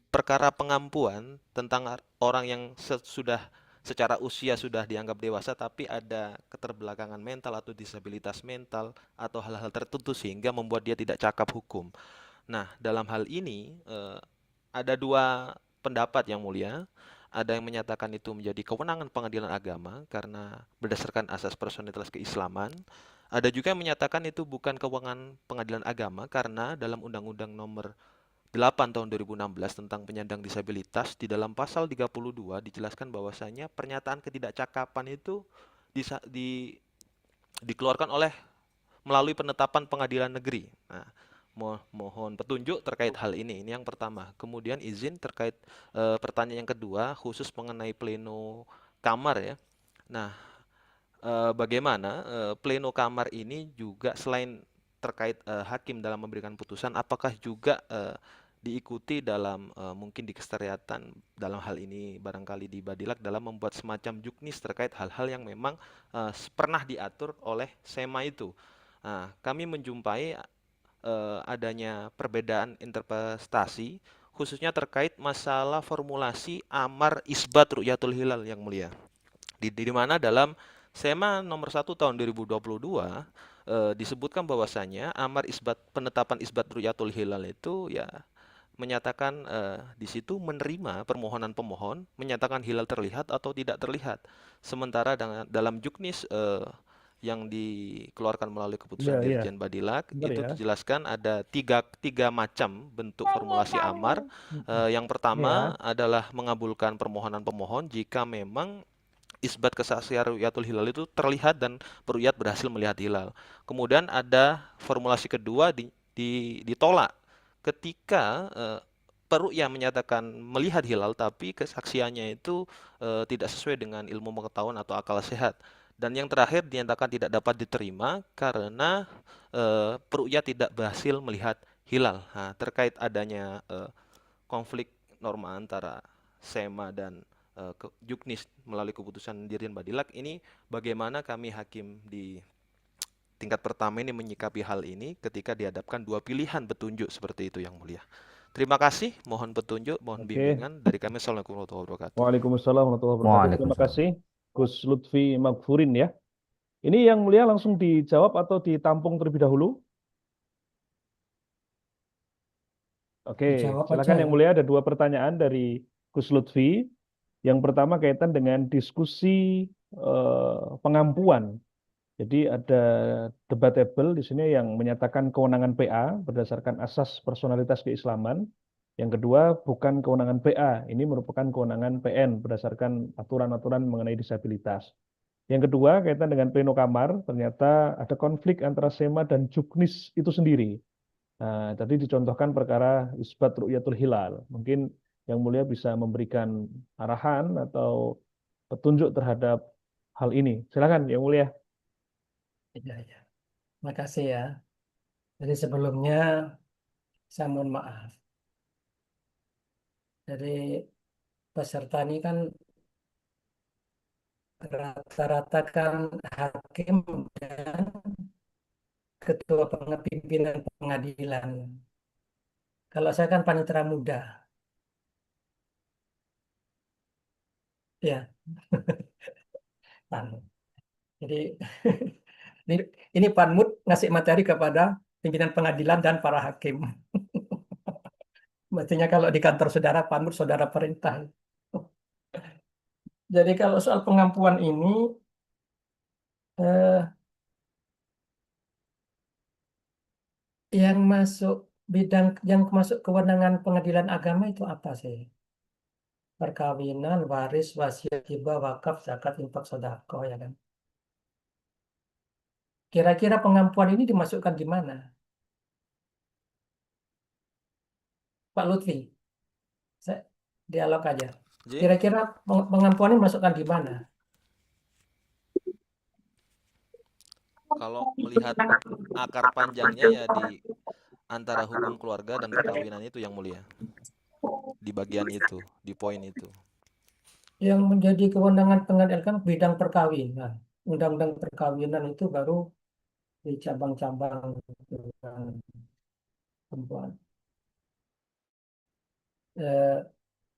perkara pengampuan tentang orang yang sudah secara usia sudah dianggap dewasa tapi ada keterbelakangan mental atau disabilitas mental atau hal-hal tertentu sehingga membuat dia tidak cakap hukum. Nah, dalam hal ini ada 2 pendapat Yang Mulia. Ada yang menyatakan itu menjadi kewenangan pengadilan agama karena berdasarkan asas personalitas keislaman. Ada juga yang menyatakan itu bukan kewenangan pengadilan agama karena dalam Undang-Undang Nomor 8 tahun 2016 tentang penyandang disabilitas di dalam pasal 32 dijelaskan bahwasanya pernyataan ketidakcakapan itu dikeluarkan melalui penetapan pengadilan negeri. Nah, mohon petunjuk terkait hal ini. Ini yang pertama. Kemudian izin terkait pertanyaan yang kedua khusus mengenai pleno kamar ya. Nah, bagaimana pleno kamar ini juga selain terkait hakim dalam memberikan putusan, apakah juga diikuti dalam mungkin di keseriatan dalam hal ini barangkali di Badilak dalam membuat semacam juknis terkait hal-hal yang memang pernah diatur oleh SEMA itu. Nah, kami menjumpai adanya perbedaan interpretasi khususnya terkait masalah formulasi amar isbat ru'yatul hilal yang mulia. Di mana dalam SEMA nomor 1 tahun 2022 disebutkan bahwasanya amar isbat penetapan isbat ru'yatul hilal itu ya menyatakan di situ menerima permohonan pemohon menyatakan hilal terlihat atau tidak terlihat. Sementara dalam juknis yang dikeluarkan melalui keputusan Iya, iya. Dirjen Badilak Bentar itu ya. dijelaskan ada tiga macam bentuk formulasi amar. Yang Iya. pertama adalah mengabulkan permohonan pemohon jika memang isbat kesaksian ru'yatul hilal itu terlihat dan peru'yat berhasil melihat hilal. Kemudian ada formulasi kedua ditolak ketika peru'yah menyatakan melihat hilal tapi kesaksiannya itu tidak sesuai dengan ilmu pengetahuan atau akal sehat. Dan yang terakhir dinyatakan tidak dapat diterima karena peru'yah tidak berhasil melihat hilal. Nah, terkait adanya konflik norma antara SEMA dan Juknis melalui keputusan Dirjen Badilak ini, bagaimana kami hakim di tingkat pertama ini menyikapi hal ini ketika dihadapkan dua pilihan petunjuk seperti itu yang mulia. Terima kasih, mohon petunjuk, mohon bimbingan dari kami. Assalamualaikum warahmatullahi wabarakatuh. Waalaikumsalam warahmatullahi wabarakatuh. Terima kasih Gus Lutfi Magfurin ya. Ini yang mulia langsung dijawab atau ditampung terlebih dahulu? Oke, Dijawab silakan aja yang ya. mulia, ada dua pertanyaan dari Gus Lutfi. Yang pertama kaitan dengan diskusi pengampuan. Jadi ada debatable di sini yang menyatakan kewenangan PA berdasarkan asas personalitas keislaman. Yang kedua bukan kewenangan PA, ini merupakan kewenangan PN berdasarkan aturan-aturan mengenai disabilitas. Yang kedua kaitan dengan pleno kamar, ternyata ada konflik antara SEMA dan Juknis itu sendiri. Nah, tadi dicontohkan perkara isbat ru'yatul hilal. Mungkin yang mulia bisa memberikan arahan atau petunjuk terhadap hal ini. Silakan yang mulia. Ya, ya. Makasih ya. Jadi sebelumnya saya mohon maaf. Jadi peserta ini kan rata-rata kan hakim dan ketua pimpinan pengadilan. Kalau saya kan panitera muda. Ya, Pan. Jadi ini, ini Panmut ngasih materi kepada pimpinan pengadilan dan para hakim. Mestinya kalau di kantor saudara Panmut saudara perintah. Jadi kalau soal pengampuan ini yang masuk yang masuk kewenangan pengadilan agama itu apa sih? Perkawinan, waris, wasiat, hibah, wakaf, zakat, infak, sedekah ya kan. Kira-kira pengampuan ini dimasukkan di mana? Pak Lutfi, saya dialog aja. Kira-kira pengampuan ini masukkan di mana? Kalau melihat akar panjangnya ya di antara hukum keluarga dan perkawinan itu yang mulia. Di bagian itu, di poin itu. Yang menjadi kewenangan pengadilan kan bidang perkawinan. Undang-undang perkawinan itu baru di cabang-cabang perempuan.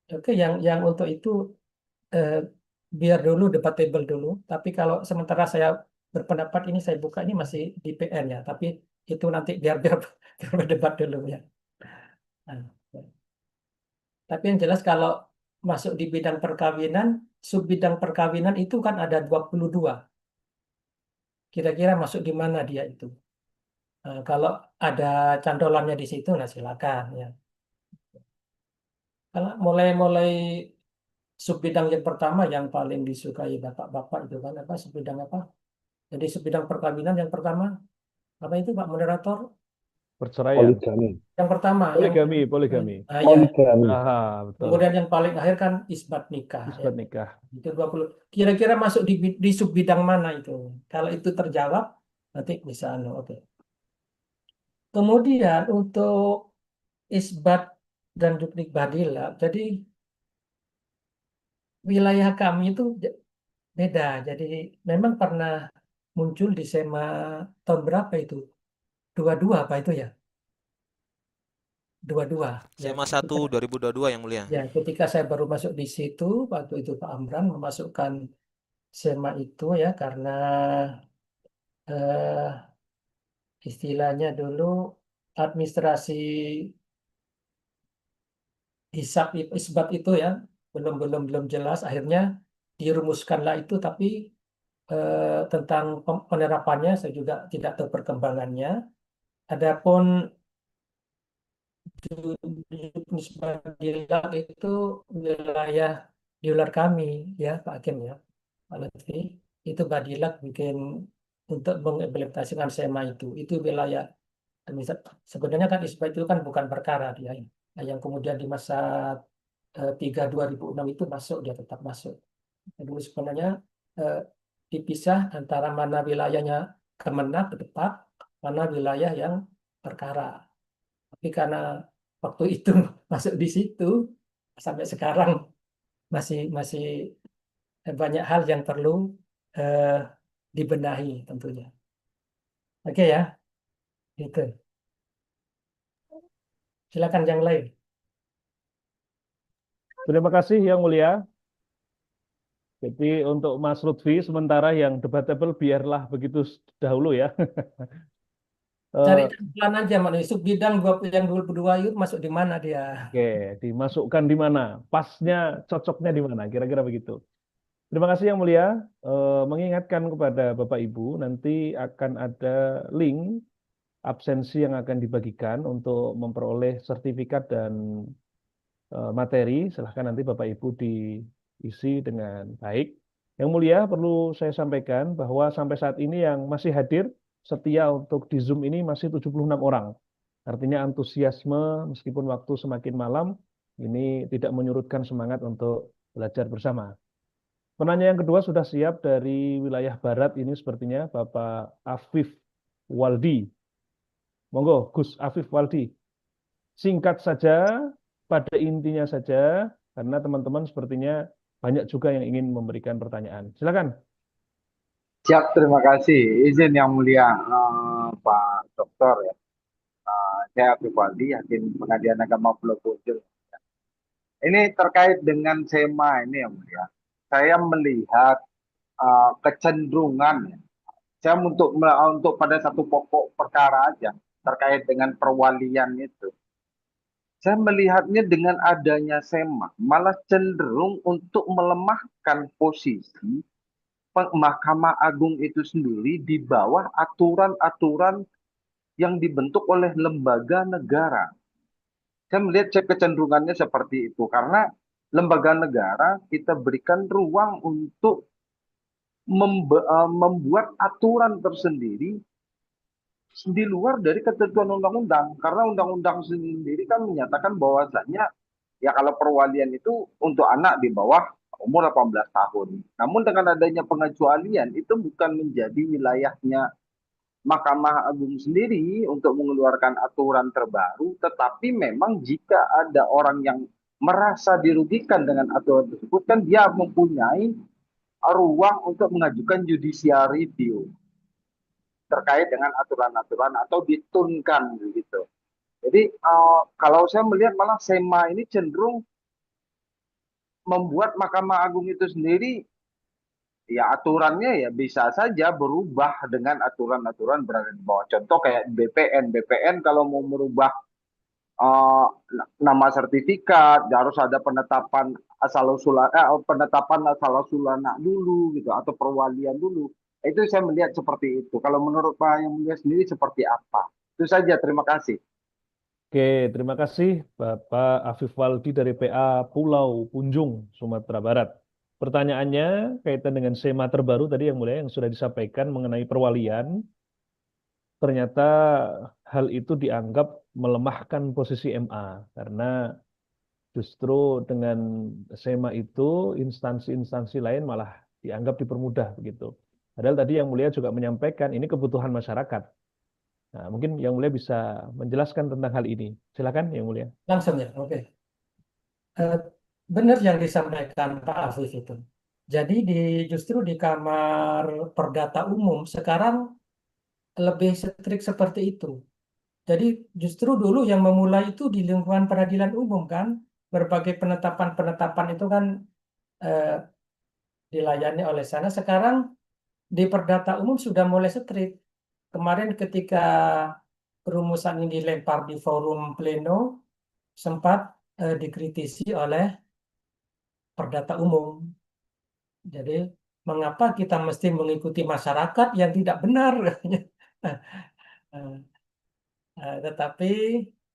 Oke, yang untuk itu biar dulu debatable dulu. Tapi kalau sementara saya berpendapat ini saya buka ini masih di PN ya. Tapi itu nanti biar berdebat dulu ya. Nah, tapi yang jelas kalau masuk di bidang perkawinan, sub bidang perkawinan itu kan ada 22. Kira-kira masuk di mana dia itu? Kalau ada cantolannya di situ, nah silakan ya. Kalau mulai sub bidang yang pertama yang paling disukai bapak-bapak itu kan apa sub bidang apa? Jadi sub bidang perkawinan yang pertama apa itu Pak Moderator? perceraian. Poligami. Yang pertama, Poligami. Nah, ya. Poligami. Betul. Kemudian yang paling akhir kan isbat nikah. Ya. Isbat nikah. Itu 20. Kira-kira masuk di sub bidang mana itu? Kalau itu terjawab, nanti bisa oke. Kemudian untuk isbat dan juknik badila, jadi wilayah kami itu beda. Jadi memang pernah muncul di SEMA tahun berapa itu? 22 apa itu ya? 22. Ya, SMA 1 2022 yang mulia. ya, ketika saya baru masuk di situ, waktu itu Pak Amran memasukkan SEMA itu ya karena eh, istilahnya dulu administrasi hisab isbat itu ya belum jelas. Akhirnya dirumuskanlah itu, tapi tentang penerapannya saya juga tidak tahu perkembangannya. Adapun jenis Badilag itu wilayah di luar kami ya Pak Hakim ya Pak Lutfi, itu Badilag bikin untuk mengimplementasikan SEMA itu wilayah sebenarnya kan ISBA itu kan bukan perkara dia yang kemudian di masa 2006 itu masuk, dia tetap masuk. Dulu sebenarnya eh, dipisah antara mana wilayahnya Kemenak tetap, mana wilayah yang perkara. Tapi karena waktu itu masuk di situ sampai sekarang masih masih banyak hal yang perlu eh, dibenahi tentunya. Oke ya, gitu. Silakan yang lain. Terima kasih Yang Mulia. Jadi untuk Mas Lutfi sementara yang debatable biarlah begitu dahulu ya. Cari plan aja, masuk bidang yang 22 itu masuk di mana dia? Oke, dimasukkan di mana? Pasnya, cocoknya di mana? Kira-kira begitu. Terima kasih Yang Mulia. Mengingatkan kepada Bapak Ibu, nanti akan ada link absensi yang akan dibagikan untuk memperoleh sertifikat dan materi. Silahkan nanti Bapak Ibu diisi dengan baik. Yang Mulia, perlu saya sampaikan bahwa sampai saat ini yang masih hadir setia untuk di Zoom ini masih 76 orang. Artinya antusiasme meskipun waktu semakin malam, ini tidak menyurutkan semangat untuk belajar bersama. Penanya yang kedua sudah siap dari wilayah Barat, ini sepertinya Bapak Afif Waldi. Monggo, Gus Afif Waldi. Singkat saja, pada intinya saja, karena teman-teman sepertinya banyak juga yang ingin memberikan pertanyaan. Silakan. Siap, terima kasih. Izin Yang Mulia Pak Dokter ya. Saya Afif Waldi, Hakim Pengadilan Agama Pulau Bojong. Ini terkait dengan SEMA ini Yang Mulia. Saya melihat kecenderungan ya. Saya untuk pada satu pokok perkara aja terkait dengan perwalian itu. Saya melihatnya dengan adanya SEMA malah cenderung untuk melemahkan posisi Mahkamah Agung itu sendiri di bawah aturan-aturan yang dibentuk oleh lembaga negara. Saya melihat kecenderungannya seperti itu karena lembaga negara kita berikan ruang untuk membuat aturan tersendiri di luar dari ketentuan undang-undang. Karena undang-undang sendiri kan menyatakan bahwasanya ya kalau perwalian itu untuk anak di bawah umur 18 tahun. Namun dengan adanya pengecualian itu bukan menjadi wilayahnya Mahkamah Agung sendiri untuk mengeluarkan aturan terbaru, tetapi memang jika ada orang yang merasa dirugikan dengan aturan tersebut, kan dia mempunyai ruang untuk mengajukan judicial review terkait dengan aturan-aturan atau ditunkan begitu. Jadi kalau saya melihat malah SEMA ini cenderung membuat Mahkamah Agung itu sendiri ya aturannya ya bisa saja berubah dengan aturan-aturan berada di bawah. Contoh kayak BPN kalau mau merubah nama sertifikat harus ada penetapan asal usul anak dulu gitu atau perwalian dulu. Itu saya melihat seperti itu. Kalau menurut Pak Yang Mulia sendiri seperti apa? Itu saja. Terima kasih. Oke, terima kasih Bapak Afif Waldi dari PA Pulau Punjung, Sumatera Barat. Pertanyaannya kaitan dengan SEMA terbaru tadi Yang Mulia yang sudah disampaikan mengenai perwalian. Ternyata hal itu dianggap melemahkan posisi MA karena justru dengan SEMA itu instansi-instansi lain malah dianggap dipermudah begitu. Padahal tadi Yang Mulia juga menyampaikan ini kebutuhan masyarakat. Nah, mungkin Yang Mulia bisa menjelaskan tentang hal ini. Silakan Yang Mulia. Langsung ya, oke. Benar yang disampaikan Pak Afif itu. Jadi justru di Kamar Perdata Umum sekarang lebih strik seperti itu. Jadi justru dulu yang memulai itu di lingkungan peradilan umum kan, berbagai penetapan-penetapan itu kan eh, dilayani oleh sana. Sekarang di Perdata Umum sudah mulai strik. Kemarin ketika rumusan ini dilempar di forum pleno, sempat dikritisi oleh Perdata Umum. Jadi mengapa kita mesti mengikuti masyarakat yang tidak benar? Tetapi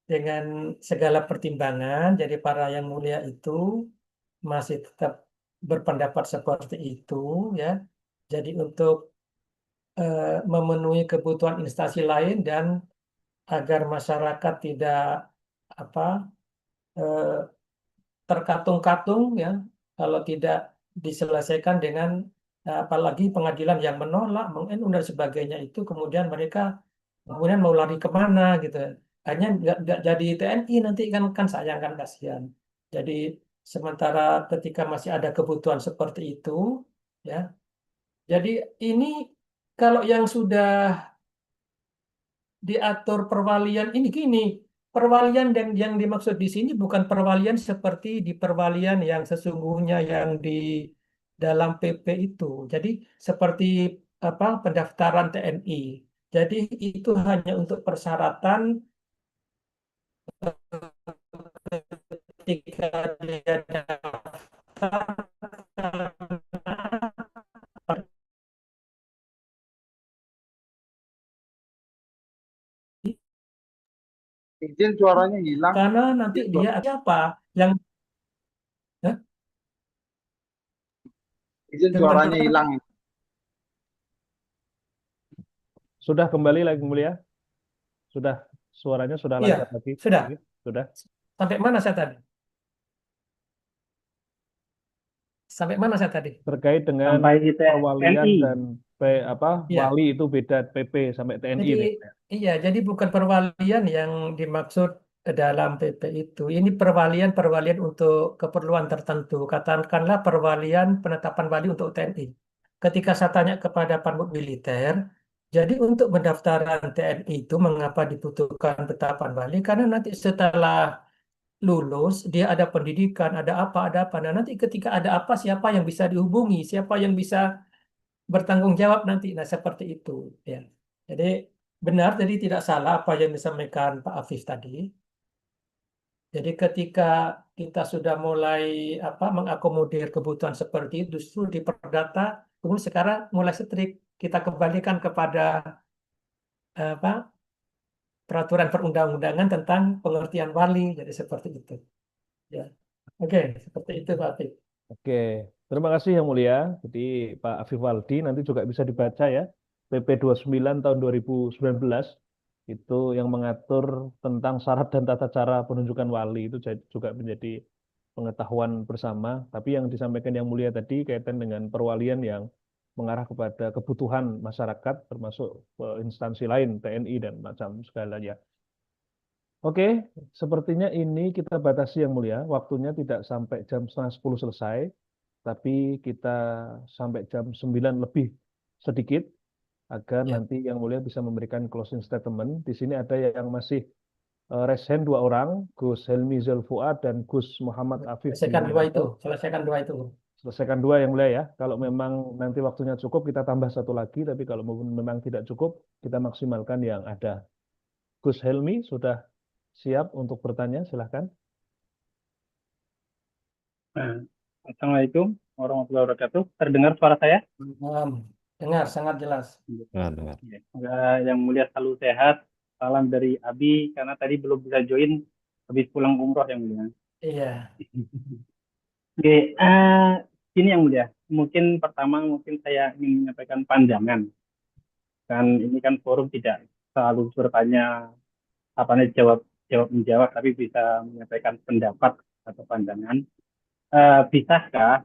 dengan segala pertimbangan, jadi para yang mulia itu masih tetap berpendapat seperti itu, ya. Jadi untuk memenuhi kebutuhan instansi lain dan agar masyarakat tidak apa terkatung-katung, ya, kalau tidak diselesaikan dengan apalagi pengadilan yang menolak, dan sebagainya itu, kemudian mereka kemudian mau lari kemana gitu, hanya nggak jadi TNI nanti kan sayang kan, kasihan. Jadi sementara ketika masih ada kebutuhan seperti itu, ya, jadi ini kalau yang sudah diatur perwalian ini gini, perwalian yang dimaksud di sini bukan perwalian seperti di perwalian yang sesungguhnya yang di dalam PP itu. Jadi seperti apa pendaftaran TNI. Jadi itu hanya untuk persyaratan ketika dia daftar. Izin suaranya hilang. Karena nanti dia siapa yang Izin suaranya hilang. Sudah kembali lagi Mulia? Sudah, suaranya sudah Iya, lancar lagi? sudah. Sudah. Sampai mana saya tadi? Sampai mana saya tadi? Terkait dengan Sampai di perwalian TNI. dan Iya. wali itu beda PP sampai TNI Jadi, nih. iya, jadi bukan perwalian yang dimaksud dalam PP itu. Ini perwalian untuk keperluan tertentu. Katakanlah perwalian penetapan wali untuk TNI. Ketika saya tanya kepada Panmut Militer, jadi untuk pendaftaran TNI itu mengapa dibutuhkan penetapan wali? Karena nanti setelah lulus, dia ada pendidikan, ada apa. Nah, nanti ketika ada apa, siapa yang bisa dihubungi, siapa yang bisa bertanggung jawab nanti. Nah, seperti itu, ya. Jadi benar, jadi tidak salah apa yang disampaikan Pak Afif tadi. Jadi ketika kita sudah mulai mengakomodir kebutuhan seperti itu, justru di Perdata, kemudian sekarang mulai strik, kita kembalikan kepada peraturan perundang-undangan tentang pengertian wali, jadi seperti itu. Ya, oke, seperti itu Pak Afif. Oke, terima kasih Yang Mulia. Jadi Pak Afif Waldi nanti juga bisa dibaca ya. PP 29 tahun 2019 itu yang mengatur tentang syarat dan tata cara penunjukan wali itu juga menjadi pengetahuan bersama. Tapi yang disampaikan Yang Mulia tadi kaitan dengan perwalian yang mengarah kepada kebutuhan masyarakat termasuk instansi lain, TNI dan macam segalanya. Oke, sepertinya ini kita batasi Yang Mulia. Waktunya tidak sampai jam 9:30 selesai, tapi kita sampai jam 9 lebih sedikit, agar Ya. nanti Yang Mulia bisa memberikan closing statement. Di sini ada yang masih raise hand 2 orang, Gus Helmi Zelfuad dan Gus Muhammad Afif Selesaikan dua itu, Widianto. selesaikan dua itu. Selesaikan 2 Yang Mulia ya. Kalau memang nanti waktunya cukup, kita tambah 1 lagi, tapi kalau memang tidak cukup, kita maksimalkan yang ada. Gus Helmi sudah siap untuk bertanya, silahkan. Assalamualaikum warahmatullahi wabarakatuh. Terdengar suara saya? Dengar, sangat jelas. Dengar. Semoga Yang Mulia selalu sehat. Salam dari Abi, karena tadi belum bisa join, habis pulang umroh Yang Mulia. Iya. Oke, ini Yang Mulia. Mungkin pertama saya ingin menyampaikan pandangan. Kan ini kan forum tidak selalu bertanya apa namanya jawab menjawab, tapi bisa menyampaikan pendapat atau pandangan. Bisakah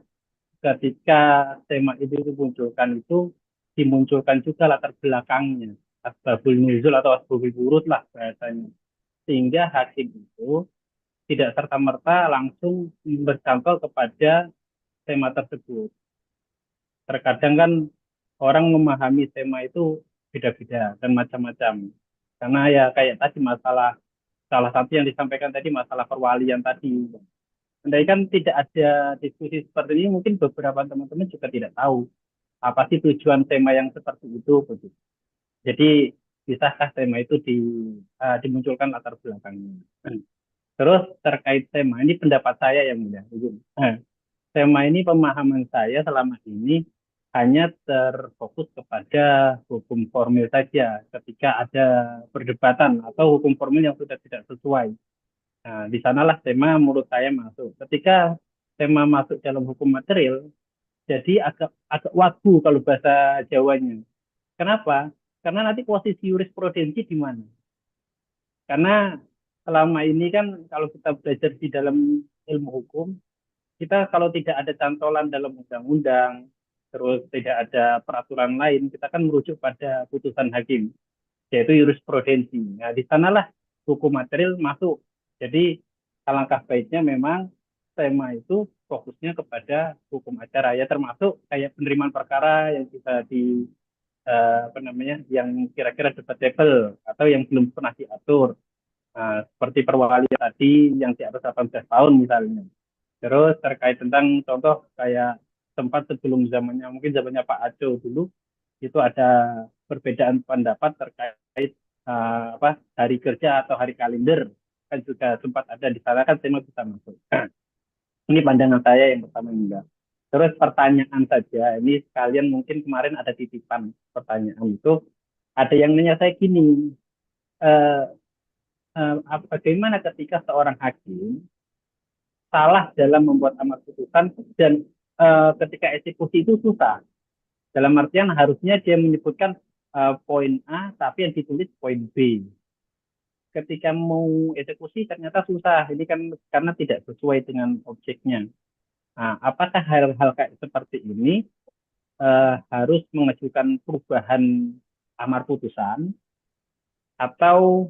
ketika tema itu dimunculkan itu dimunculkan juga latar belakangnya, asbabul nuzul atau asbabul wurud lah bahasanya, sehingga hakim itu tidak serta-merta langsung bercantol kepada tema tersebut. Terkadang kan orang memahami tema itu beda-beda dan macam-macam. Karena ya kayak tadi salah satu yang disampaikan tadi masalah perwalian tadi. Andai kan tidak ada diskusi seperti ini, mungkin beberapa teman-teman juga tidak tahu apa sih tujuan tema yang seperti itu, begitu. Jadi bisakah tema itu dimunculkan latar belakangnya. Terus terkait tema ini pendapat saya yang mulia. Tema ini pemahaman saya selama ini hanya terfokus kepada hukum formil saja ketika ada perdebatan atau hukum formil yang sudah tidak sesuai. Nah, di sanalah tema menurut saya masuk. Ketika tema masuk dalam hukum material, jadi agak wagu kalau bahasa Jawanya. Kenapa? Karena nanti posisi jurisprudensi di mana? Karena selama ini kan kalau kita belajar di dalam ilmu hukum, kita kalau tidak ada cantolan dalam undang-undang, terus tidak ada peraturan lain, kita kan merujuk pada putusan hakim, yaitu jurisprudensi. Nah, di sanalah hukum material masuk. Jadi alangkah baiknya memang tema itu fokusnya kepada hukum acara, ya termasuk kayak penerimaan perkara yang bisa apa namanya, yang kira-kira debatable atau yang belum pernah diatur. Nah, seperti perwalian tadi yang di atas 18 tahun misalnya. Terus terkait tentang contoh kayak tempat sebelum mungkin zamannya Pak Aco dulu, itu ada perbedaan pendapat terkait apa hari kerja atau hari kalender, kan juga sempat ada di sana, kan tema bisa masuk. Ini pandangan saya yang pertama enggak. Terus pertanyaan saja, ini sekalian mungkin kemarin ada titipan pertanyaan itu, ada yang nanya saya gini, eh, bagaimana ketika seorang hakim salah dalam membuat amar putusan dan ketika eksekusi itu susah. Dalam artian harusnya dia menyebutkan poin A tapi yang ditulis poin B. Ketika mau eksekusi ternyata susah. Ini kan karena tidak sesuai dengan objeknya. Nah, apakah hal-hal kayak seperti ini harus mengajukan perubahan amar putusan atau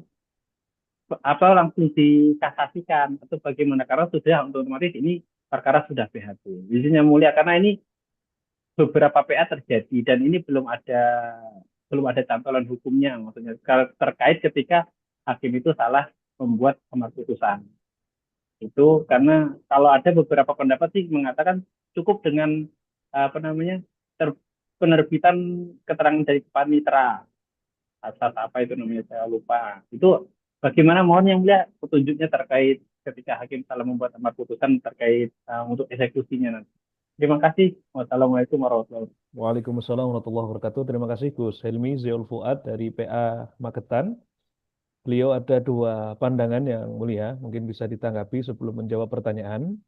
langsung dikasasikan atau bagaimana, karena sudah otomatis ini perkara sudah PHP. Izinnya mulia, karena ini beberapa PA terjadi dan ini belum ada cantolan hukumnya, maksudnya terkait ketika hakim itu salah membuat amar putusan. Itu karena kalau ada beberapa pendapat sih mengatakan cukup dengan apa namanya penerbitan keterangan dari panitera, asas apa itu namanya saya lupa. Itu bagaimana, mohon yang mulia petunjuknya terkait ketika hakim salah membuat amar putusan terkait untuk eksekusinya nanti. Terima kasih. Wassalamualaikum warahmatullahi wabarakatuh. Waalaikumsalam warahmatullahi wabarakatuh. Terima kasih Gus Helmi Zeul Fuad dari PA Magetan. Beliau ada dua pandangan yang mulia, mungkin bisa ditanggapi sebelum menjawab pertanyaan.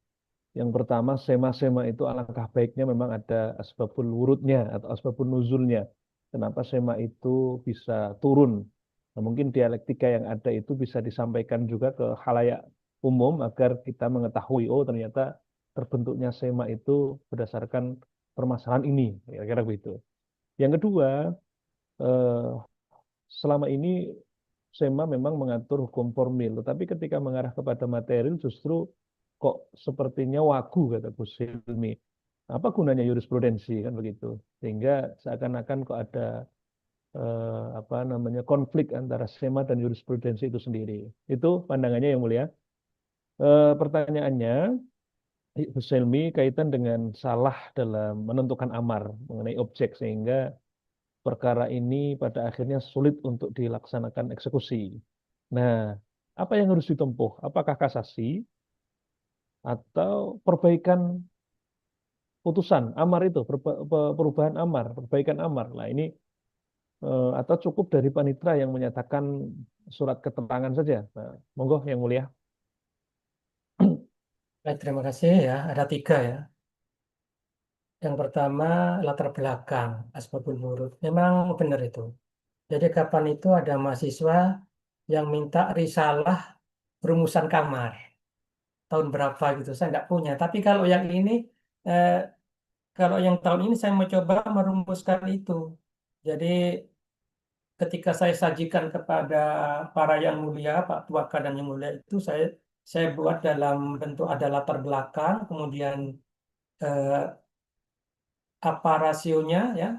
Yang pertama, sema-sema itu alangkah baiknya memang ada asbabul wurudnya atau asbabul nuzulnya. Kenapa sema itu bisa turun? Nah, mungkin dialektika yang ada itu bisa disampaikan juga ke khalayak umum agar kita mengetahui, oh ternyata terbentuknya sema itu berdasarkan permasalahan ini, kira-kira begitu. Yang kedua, selama ini SEMA memang mengatur hukum formil, tetapi ketika mengarah kepada material justru kok sepertinya wagu, kata Gus Hilmi. Apa gunanya jurisprudensi, kan begitu? Sehingga seakan-akan kok ada apa namanya konflik antara SEMA dan jurisprudensi itu sendiri. Itu pandangannya yang mulia. Pertanyaannya, Gus Hilmi kaitan dengan salah dalam menentukan amar mengenai objek sehingga perkara ini pada akhirnya sulit untuk dilaksanakan eksekusi. Nah, apa yang harus ditempuh? Apakah kasasi atau perbaikan putusan amar itu, perubahan amar, perbaikan amar? Nah, ini atau cukup dari panitera yang menyatakan surat keterangan saja. Nah, monggo yang mulia. Baik, terima kasih ya. Ada 3 ya. Yang pertama, latar belakang asbabun nurut. Memang benar itu. Jadi kapan itu ada mahasiswa yang minta risalah rumusan kamar tahun berapa gitu. Saya nggak punya. Tapi kalau yang ini, eh, kalau yang tahun ini saya mau coba merumuskan itu. Jadi ketika saya sajikan kepada para yang mulia, Pak Tuaka dan yang mulia itu saya buat dalam bentuk ada latar belakang, kemudian eh, apa rasionya ya,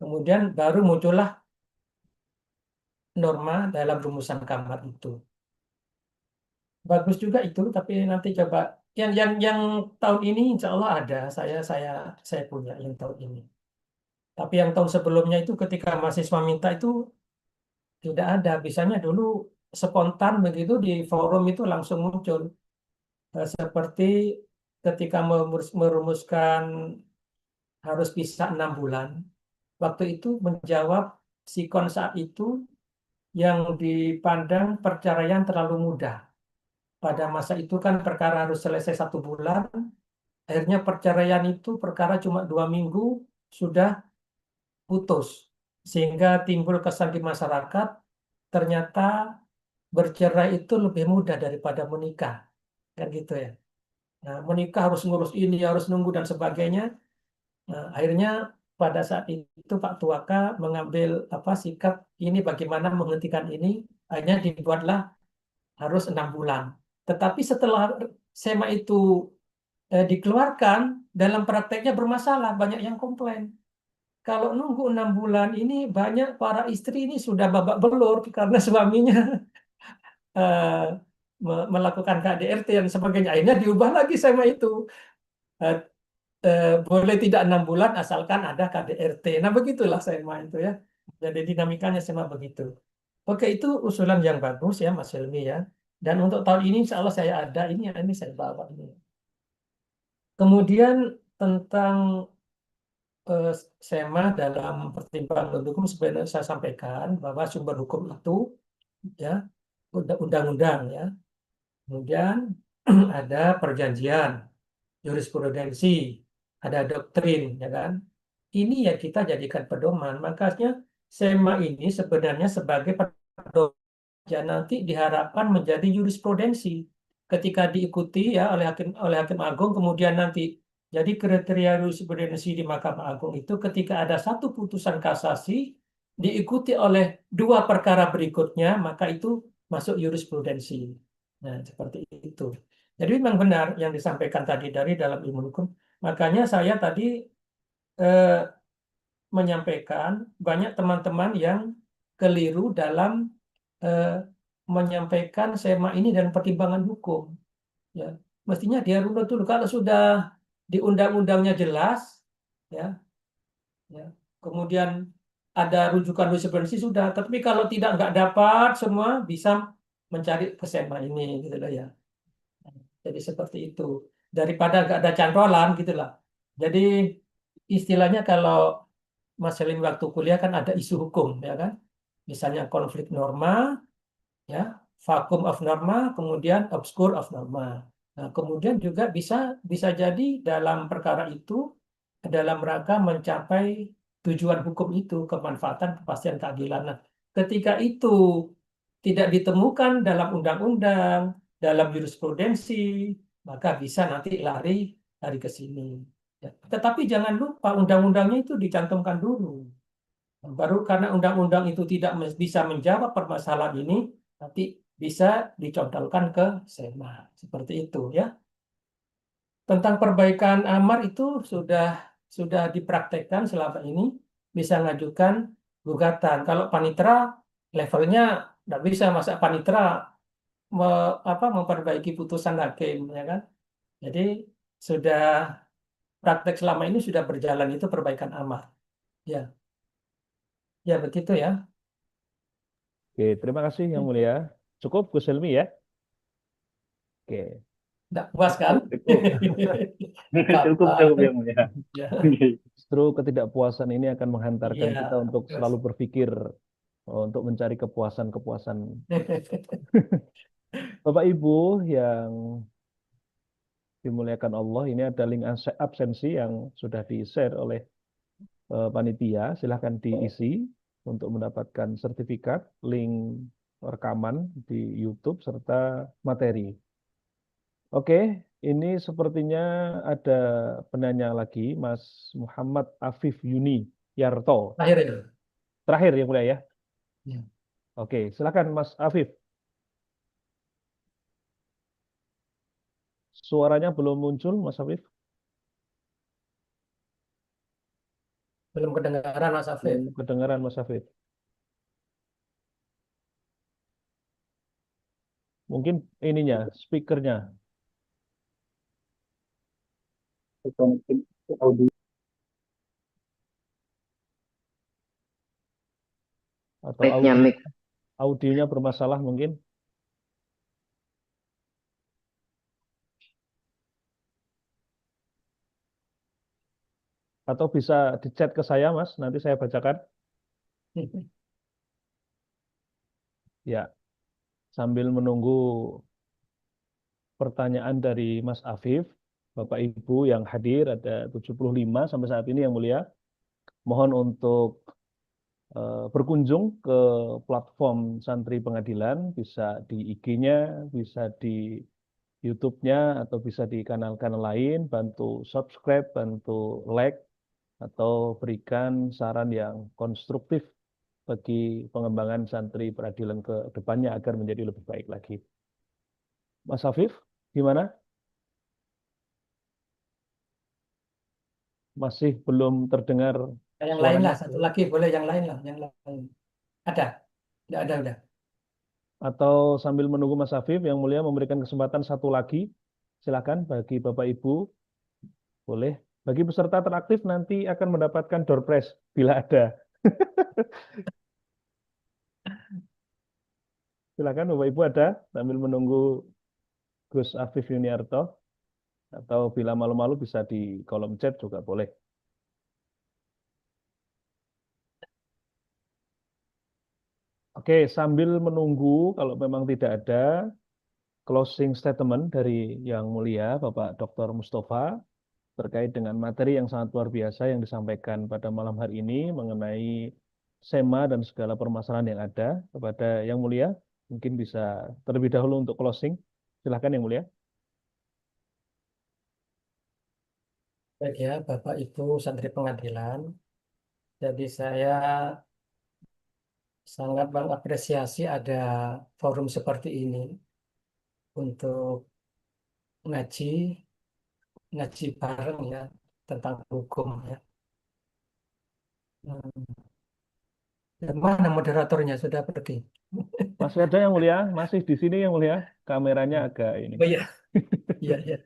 kemudian baru muncullah norma dalam rumusan kamar itu. Bagus juga itu, tapi nanti coba yang tahun ini insya Allah ada, saya punya yang tahun ini. Tapi yang tahun sebelumnya itu ketika mahasiswa minta itu tidak ada. Biasanya dulu spontan begitu di forum itu langsung muncul. Seperti ketika merumuskan harus bisa 6 bulan. Waktu itu menjawab sikon saat itu yang dipandang perceraian terlalu mudah. Pada masa itu kan perkara harus selesai 1 bulan. Akhirnya perceraian itu perkara cuma 2 minggu sudah putus. Sehingga timbul kesan di masyarakat, ternyata bercerai itu lebih mudah daripada menikah. Kan gitu ya. Nah, menikah harus ngurus ini, harus nunggu dan sebagainya. Nah, akhirnya pada saat itu Pak Tuaka mengambil sikap ini bagaimana menghentikan ini. Akhirnya dibuatlah harus 6 bulan. Tetapi setelah SEMA itu dikeluarkan, dalam prakteknya bermasalah, banyak yang komplain. Kalau nunggu 6 bulan ini banyak para istri ini sudah babak belur karena suaminya eh, melakukan KDRT dan sebagainya. Akhirnya diubah lagi SEMA itu. Eh, boleh tidak 6 bulan asalkan ada KDRT. Nah begitulah SEMA itu ya. Jadi dinamikanya SEMA begitu. Oke, itu usulan yang bagus ya Mas Helmi ya. Dan untuk tahun ini insya Allah saya ada ini saya bawa ini. Kemudian tentang eh, SEMA dalam pertimbangan hukum sebenarnya saya sampaikan bahwa sumber hukum itu ya undang-undang ya. Kemudian ada perjanjian, jurisprudensi, ada doktrin ya kan. Ini ya kita jadikan pedoman. Makanya SEMA ini sebenarnya sebagai pedoman ya nanti diharapkan menjadi jurisprudensi ketika diikuti ya oleh hakim agung kemudian nanti jadi kriteria jurisprudensi di Mahkamah Agung itu ketika ada satu putusan kasasi diikuti oleh 2 perkara berikutnya maka itu masuk jurisprudensi. Nah, seperti itu. Jadi memang benar yang disampaikan tadi dari dalam ilmu hukum. Makanya saya tadi eh, menyampaikan banyak teman-teman yang keliru dalam eh, menyampaikan SEMA ini dan pertimbangan hukum. Ya, mestinya dia runut dulu. Kalau sudah di undang-undangnya jelas, ya, kemudian ada rujukan jurisprudensi sudah. Tapi kalau tidak nggak dapat semua bisa mencari ke SEMA ini, gitu loh ya. Jadi seperti itu. Daripada nggak ada cantolan, gitulah. Jadi istilahnya kalau Mas Selim waktu kuliah kan ada isu hukum, ya kan? Misalnya konflik norma, ya, vacuum of norma, kemudian obscure of norma. Nah, kemudian juga bisa jadi dalam perkara itu dalam rangka mencapai tujuan hukum itu, kemanfaatan, kepastian keadilan. Nah, ketika itu tidak ditemukan dalam undang-undang, dalam jurisprudensi, maka bisa nanti lari ke sini. Ya. Tetapi jangan lupa undang-undangnya itu dicantumkan dulu. Baru karena undang-undang itu tidak bisa menjawab permasalahan ini, nanti bisa dicondolkan ke SEMA. Seperti itu ya. Tentang perbaikan amar itu sudah dipraktekkan selama ini, bisa ngajukan gugatan. Kalau panitera levelnya tidak bisa masa panitera memperbaiki putusan hakim, ya kan? Jadi sudah praktek selama ini sudah berjalan itu perbaikan amar. Ya, ya begitu ya. Oke, terima kasih Yang Mulia. Cukup Gus Helmi ya. Oke. Tidak puas kan? Cukup Yang Mulia. Ya. Justru ketidakpuasan ini akan menghantarkan Iya, kita untuk selalu berpikir untuk mencari kepuasan-kepuasan. Bapak Ibu yang dimuliakan Allah, ini ada link absensi yang sudah di-share oleh panitia, silahkan diisi untuk mendapatkan sertifikat, link rekaman di YouTube serta materi. Oke, ini sepertinya ada penanya lagi, Mas Muhammad Afif Yuni Yarto. Akhir itu. Terakhir yang mulia ya. Ya. Oke, silakan Mas Afif. Suaranya belum muncul, Mas Afif. Belum kedengaran Mas Afif. Belum kedengaran, Mas Afif. Mungkin ininya, speakernya. Atau Mic-nya, mic. audionya bermasalah mungkin. Atau bisa di chat ke saya, Mas, nanti saya bacakan. Ya, sambil menunggu pertanyaan dari Mas Afif, Bapak Ibu yang hadir ada 75 sampai saat ini yang mulia. Mohon untuk berkunjung ke platform Santri Pengadilan, bisa di IG-nya, bisa di YouTube-nya, atau bisa di kanal-kanal lain, bantu subscribe, bantu like, atau berikan saran yang konstruktif bagi pengembangan Santri Peradilan ke depannya agar menjadi lebih baik lagi. Mas Afif, gimana? Masih belum terdengar Yang lain lah, suaranya? satu lagi boleh yang lain lah, yang lain. Ada? Tidak ada udah. Atau sambil menunggu Mas Afif, yang mulia memberikan kesempatan satu lagi, silakan bagi Bapak Ibu, boleh. Bagi peserta teraktif nanti akan mendapatkan door prize bila ada. Silakan Bapak Ibu ada sambil menunggu Gus Afif Yuniarto, atau bila malu-malu bisa di kolom chat juga boleh. Oke, sambil menunggu kalau memang tidak ada closing statement dari Yang Mulia Bapak Dr. Mustafa terkait dengan materi yang sangat luar biasa yang disampaikan pada malam hari ini mengenai SEMA dan segala permasalahan yang ada. Kepada Yang Mulia, mungkin bisa terlebih dahulu untuk closing. Silahkan Yang Mulia. Baik ya, Bapak Ibu Santri Pengadilan. Jadi saya sangat mengapresiasi ada forum seperti ini untuk ngaji, ngaji bareng ya tentang hukum ya. Dan mana moderatornya sudah pergi? Masih ada Yang Mulia, masih di sini Yang Mulia. Kameranya agak ini. Oh iya, iya, iya.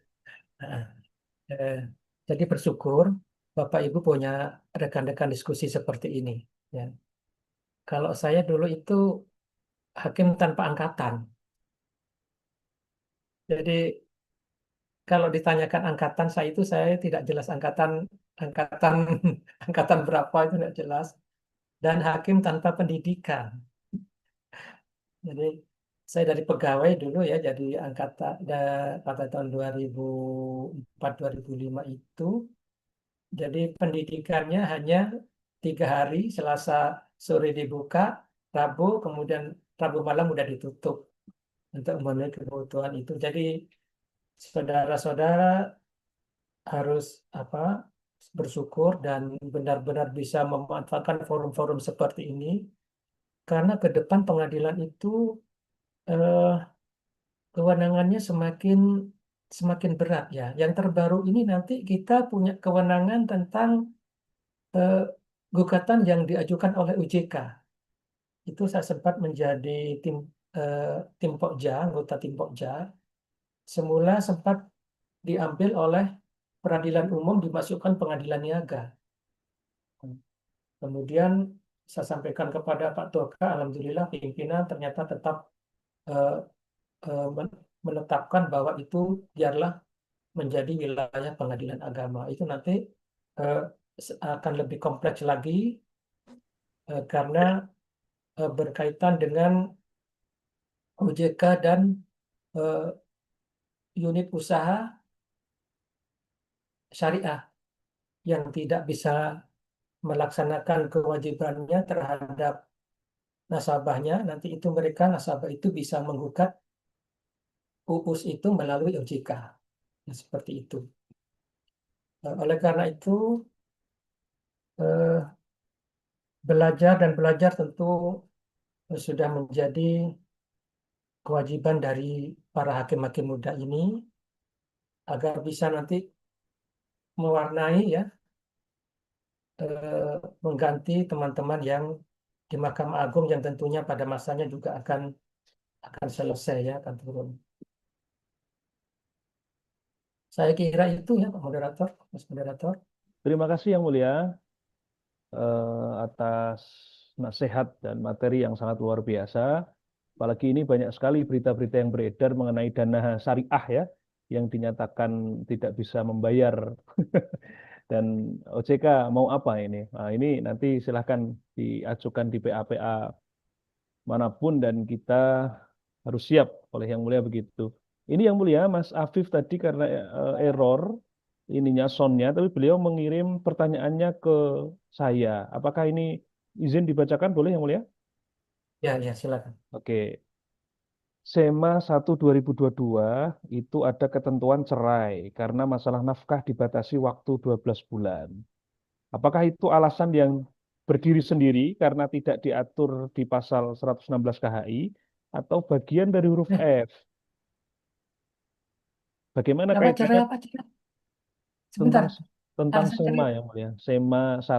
Nah, jadi bersyukur Bapak Ibu punya rekan-rekan diskusi seperti ini. Ya. Kalau saya dulu itu hakim tanpa angkatan. Jadi kalau ditanyakan angkatan saya tidak jelas angkatan angkatan angkatan berapa itu tidak jelas. Dan hakim tanpa pendidikan. Jadi saya dari pegawai dulu ya, jadi angkatan pada tahun 2004-2005 itu. Jadi pendidikannya hanya 3 hari, Selasa sore dibuka, Rabu kemudian Rabu malam udah ditutup untuk memenuhi kebutuhan itu. Jadi saudara-saudara harus bersyukur dan benar-benar bisa memanfaatkan forum-forum seperti ini karena ke depan pengadilan itu eh, kewenangannya semakin berat ya. Yang terbaru ini nanti kita punya kewenangan tentang eh, gugatan yang diajukan oleh OJK. Itu saya sempat menjadi tim Pokja, anggota tim Pokja. Semula sempat diambil oleh peradilan umum dimasukkan pengadilan niaga. Kemudian saya sampaikan kepada Pak Toka, alhamdulillah pimpinan ternyata tetap eh, menetapkan bahwa itu biarlah menjadi wilayah pengadilan agama. Itu nanti eh, akan lebih kompleks lagi karena berkaitan dengan OJK dan unit usaha syariah yang tidak bisa melaksanakan kewajibannya terhadap nasabahnya, nanti itu mereka nasabah itu bisa menggugat UUS itu melalui OJK. Ya, seperti itu. Oleh karena itu, eh, belajar dan belajar tentu sudah menjadi kewajiban dari para hakim-hakim muda ini agar bisa nanti mewarnai ya, mengganti teman-teman yang di Mahkamah Agung yang tentunya pada masanya juga akan selesai ya, akan turun. Saya kira itu ya Pak Moderator, Mas Moderator. Terima kasih Yang Mulia atas nasihat dan materi yang sangat luar biasa. Apalagi ini banyak sekali berita-berita yang beredar mengenai dana syariah ya, yang dinyatakan tidak bisa membayar. Dan OJK mau apa ini? Nah, ini nanti silahkan diajukan di PA-PA manapun dan kita harus siap oleh Yang Mulia begitu. Ini Yang Mulia, Mas Afif tadi karena error ininya soundnya, tapi beliau mengirim pertanyaannya ke saya. Apakah ini izin dibacakan boleh Yang Mulia? Ya, ya silakan. Oke. SEMA 1 2022 itu ada ketentuan cerai karena masalah nafkah dibatasi waktu 12 bulan. Apakah itu alasan yang berdiri sendiri karena tidak diatur di pasal 116 KHI atau bagian dari huruf F? Bagaimana Apa kaitannya cerai apa cerai? tentang Sebentar. tentang Alasan SEMA cerai. yang mulia? SEMA 1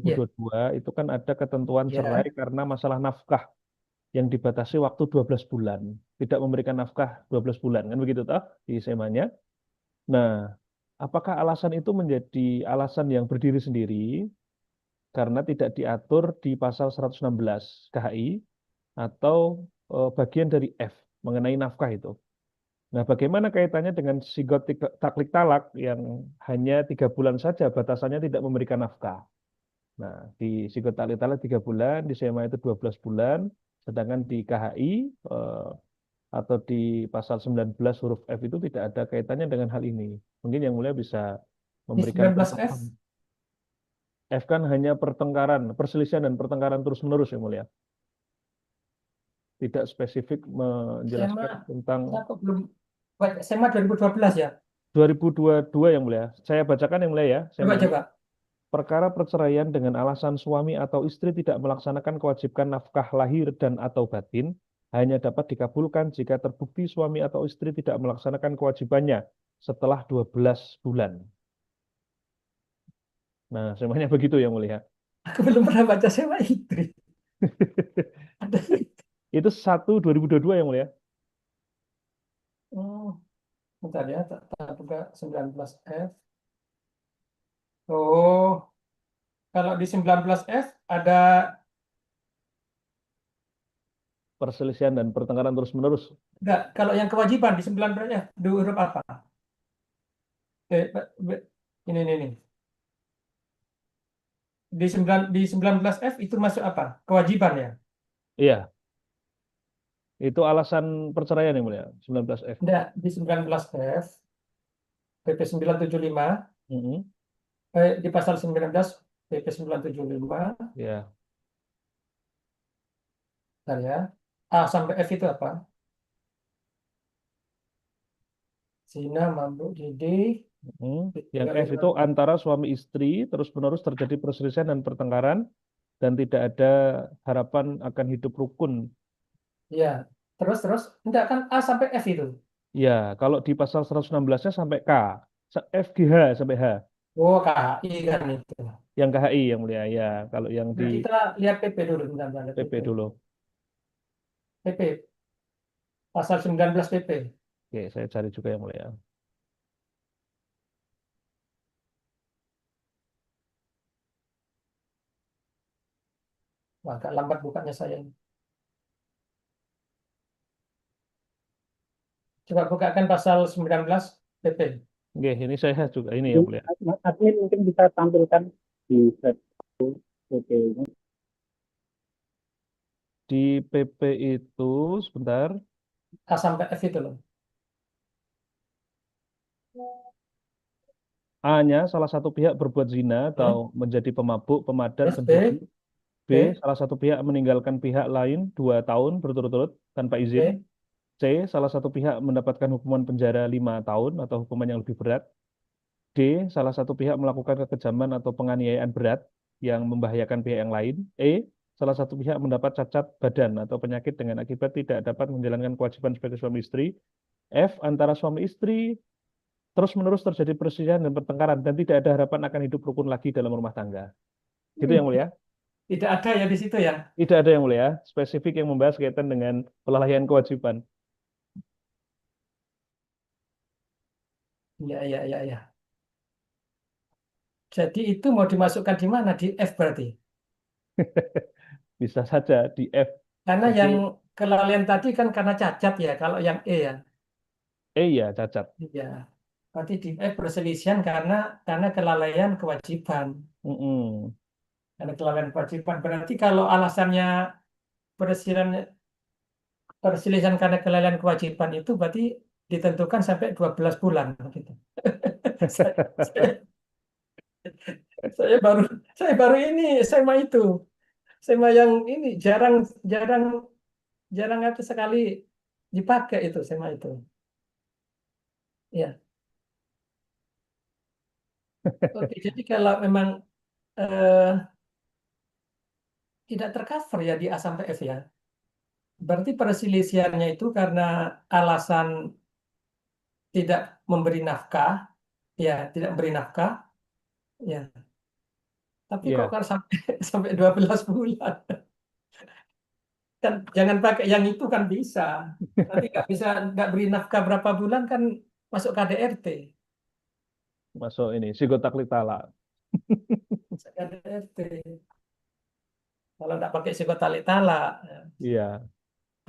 Ya, 2022 itu kan ada ketentuan cerai ya. karena masalah nafkah yang dibatasi waktu 12 bulan. Tidak memberikan nafkah 12 bulan kan begitu toh di SEMA-nya. Nah, apakah alasan itu menjadi alasan yang berdiri sendiri karena tidak diatur di pasal 116 KHI atau bagian dari F mengenai nafkah itu? Nah, bagaimana kaitannya dengan sigot taklik talak yang hanya 3 bulan saja batasannya tidak memberikan nafkah? Nah, di sigot taklik talak 3 bulan, di SEMA itu 12 bulan, sedangkan di KHI atau di pasal 19 huruf F itu tidak ada kaitannya dengan hal ini. Mungkin Yang Mulia bisa Di memberikan 19F, tanggapan. F kan hanya pertengkaran, perselisihan dan pertengkaran terus-menerus Yang Mulia. Tidak spesifik menjelaskan SMA, tentang aku belum baca. SMA 2012 ya. 2022 Yang Mulia. Saya bacakan Yang Mulia ya, Coba SEMA-nya. coba. Perkara perceraian dengan alasan suami atau istri tidak melaksanakan kewajiban nafkah lahir dan atau batin hanya dapat dikabulkan jika terbukti suami atau istri tidak melaksanakan kewajibannya setelah 12 bulan. Nah, semuanya begitu Yang Mulia. Aku belum pernah baca SMA itu. Ada. Itu 1 2022 Yang Mulia. Oh, bentar ya, tak buka 19F. Oh, kalau di 19F ada Perselisihan dan pertengkaran terus-menerus. enggak, kalau yang kewajiban di 19F di huruf apa? Ini. Di 19F itu masuk apa? Kewajiban ya? Iya, itu alasan perceraian Yang Mulia, 19F. Enggak, di 19F PP 975 Mm-mm. di pasal 19 PP 975 Ya, bentar ya. A sampai F itu apa? Zina, mabuk, judi, Yang F itu antara suami istri terus-menerus terjadi perselisihan dan pertengkaran dan tidak ada harapan akan hidup rukun. ya. Terus enggak kan A sampai F itu. Ya, kalau di pasal 116-nya sampai K, F G H sampai H. Oh, KHI kan itu. Yang KHI Yang Mulia, ya. Kalau yang di Nah, kita lihat PP dulu, bentar, PP dulu. PP pasal 19 PP. Oke, saya cari juga Yang Mulia. Wah, agak lambat bukanya saya ini. Coba bukakan pasal 19 PP. Oke, ini saya juga ini Yang Mulia. Mas admin mungkin bisa tampilkan di slide PP ini. Di PP itu sebentar. A sampai F itu loh. A-nya salah satu pihak berbuat zina atau menjadi pemabuk, pemadat, Yes, penjudi. B. B, Salah satu pihak meninggalkan pihak lain 2 tahun berturut-turut tanpa izin. B, C. Salah satu pihak mendapatkan hukuman penjara 5 tahun atau hukuman yang lebih berat. D. Salah satu pihak melakukan kekejaman atau penganiayaan berat yang membahayakan pihak yang lain. E. Salah satu pihak mendapat cacat badan atau penyakit dengan akibat tidak dapat menjalankan kewajiban sebagai suami istri. F. Antara suami istri terus-menerus terjadi perselisihan dan pertengkaran dan tidak ada harapan akan hidup rukun lagi dalam rumah tangga. Gitu yang mulia. tidak ada ya di situ ya. Tidak ada yang mulia, spesifik yang membahas kaitan dengan pelalaian kewajiban. Ya. Jadi itu mau dimasukkan di mana? Di F berarti. Bisa saja di F. Karena Tapi yang kelalaian tadi kan karena cacat ya. Kalau yang E ya. E ya cacat. Iya. Berarti di F perselisihan karena kelalaian kewajiban. Mm-mm. Karena kelalaian kewajiban. Berarti kalau alasannya perselisihan karena kelalaian kewajiban itu berarti ditentukan sampai 12 bulan gitu. Saya, saya- saya baru ini SMA itu. SMA yang ini jarang jarang jarang ada sekali dipakai itu SMA itu. Ya. Oke, jadi kalau memang eh, tidak tercover ya di A sampai F ya. Berarti perselisihannya itu karena alasan tidak memberi nafkah, ya, tidak memberi nafkah, ya. Tapi kok Ya, kalau sampai sampai 12 bulan, kan jangan pakai yang itu kan bisa. Nanti nggak beri nafkah berapa bulan kan masuk KDRT. masuk ini psikotaklitala. Masuk KDRT. Kalau nggak pakai psikotalitala, ya. Iya,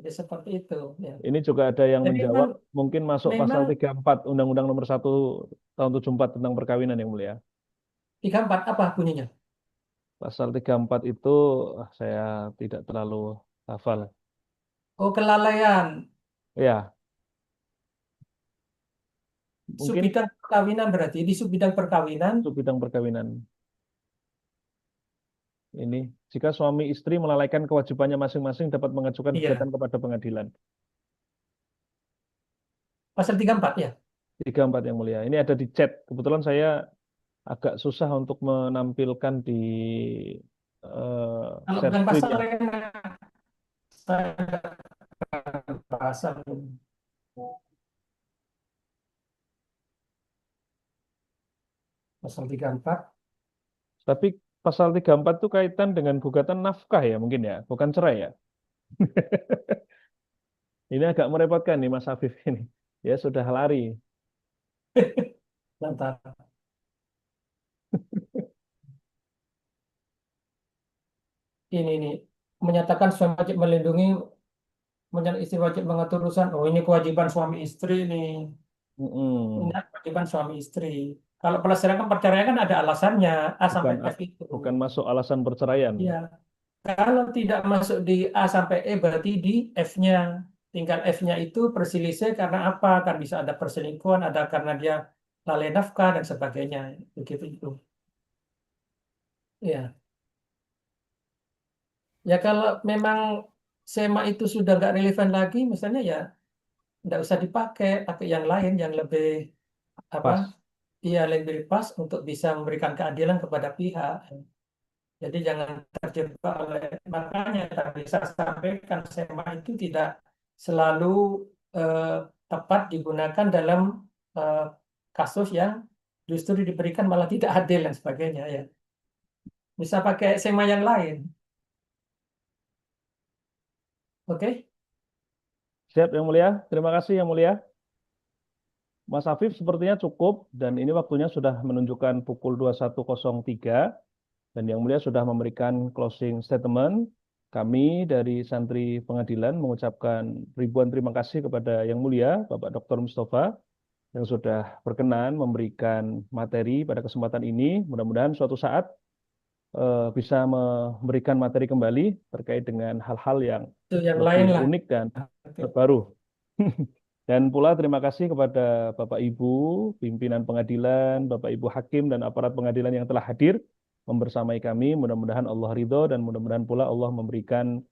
Jadi seperti itu. Ya. ini juga ada yang Jadi menjawab mungkin masuk pasal memang 34 Undang-Undang Nomor 1 Tahun 74 tentang perkawinan yang mulia. 34 apa bunyinya? Pasal 34 itu saya tidak terlalu hafal. Oh, kelalaian. Ya, mungkin Subbidang perkawinan berarti di subbidang perkawinan. itu bidang perkawinan. Ini jika suami istri melalaikan kewajibannya masing-masing dapat mengajukan Iya, gugatan kepada pengadilan. pasal 34 ya. 34 yang mulia. Ini ada di chat. Kebetulan saya agak susah untuk menampilkan di Kalau share bukan screen pasal ya. yang saya pasal pasal 34. Tapi pasal 34 itu kaitan dengan gugatan nafkah ya mungkin ya, bukan cerai ya. Ini agak merepotkan nih Mas Afif ini. Ya sudah lari. Bentar. Ini nih menyatakan suami wajib melindungi, istri wajib mengatur urusan. Oh, ini kewajiban suami istri nih. Ini Mm-mm. kewajiban suami istri. Kalau pelaksanaan perceraian kan ada alasannya A sampai Bukan F itu. bukan masuk alasan perceraian. Iya. Kalau tidak masuk di A sampai E berarti di F-nya. Tinggal F-nya itu perselisih karena apa? Kan bisa ada perselingkuhan, ada karena dia lalai nafkah dan sebagainya. Begitu itu. Ya. Ya kalau memang SEMA itu sudah nggak relevan lagi, misalnya ya nggak usah dipakai, pakai yang lain yang lebih apa? Pas. Iya lebih pas untuk bisa memberikan keadilan kepada pihak. Jadi jangan terjebak oleh makanya tadi saya sampaikan SEMA itu tidak selalu eh, tepat digunakan dalam eh, kasus yang justru diberikan malah tidak adil dan sebagainya ya. Bisa pakai SEMA yang lain. Oke? Siap yang mulia. Terima kasih yang mulia. Mas Afif sepertinya cukup dan ini waktunya sudah menunjukkan pukul 21.03 dan yang mulia sudah memberikan closing statement. Kami dari Santri Pengadilan mengucapkan ribuan terima kasih kepada yang mulia Bapak Dr. Mustafa yang sudah berkenan memberikan materi pada kesempatan ini. Mudah-mudahan suatu saat bisa memberikan materi kembali terkait dengan hal-hal yang Itu yang lebih lain lah. unik dan terbaru. Dan pula terima kasih kepada Bapak Ibu, pimpinan pengadilan, Bapak Ibu hakim dan aparat pengadilan yang telah hadir membersamai kami. Mudah-mudahan Allah ridho dan mudah-mudahan pula Allah memberikan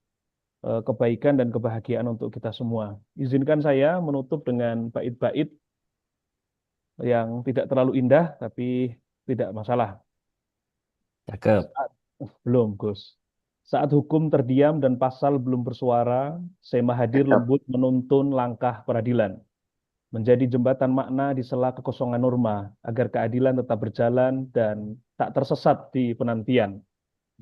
kebaikan dan kebahagiaan untuk kita semua. Izinkan saya menutup dengan bait-bait yang tidak terlalu indah, tapi tidak masalah. Cakep. Belum, Gus. Saat hukum terdiam dan pasal belum bersuara, Sema hadir lembut menuntun langkah peradilan. Menjadi jembatan makna di sela kekosongan norma, agar keadilan tetap berjalan dan tak tersesat di penantian.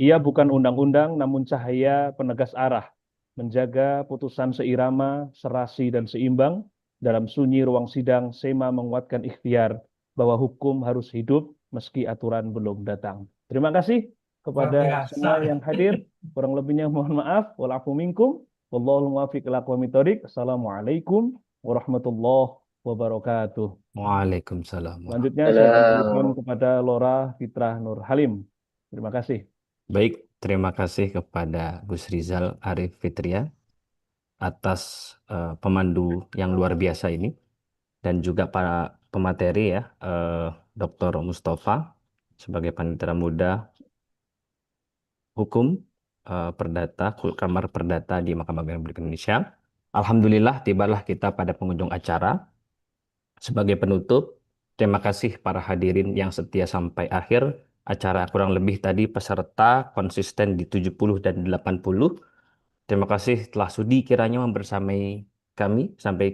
Ia bukan undang-undang, namun cahaya penegas arah, menjaga putusan seirama, serasi, dan seimbang. Dalam sunyi ruang sidang, Sema menguatkan ikhtiar bahwa hukum harus hidup meski aturan belum datang. Terima kasih kepada semua yang hadir. Kurang lebihnya mohon maaf. Walafu minkum. Wallahul muwaffiq ila aqwamit thoriq. Assalamualaikum warahmatullahi wabarakatuh. Waalaikumsalam. Selanjutnya saya kembalikan kepada Lora Fitrah Nur Halim. Terima kasih. Baik, terima kasih kepada Gus Rizal Arif Fitria atas pemandu yang luar biasa ini, dan juga para pemateri ya, Dr. Mustafa sebagai panitera muda hukum perdata, Kamar Perdata di Mahkamah Agung Republik Indonesia. Alhamdulillah tibalah kita pada penghujung acara. Sebagai penutup, terima kasih para hadirin yang setia sampai akhir acara. Kurang lebih tadi peserta konsisten di 70 dan 80. Terima kasih telah sudi kiranya membersamai kami sampai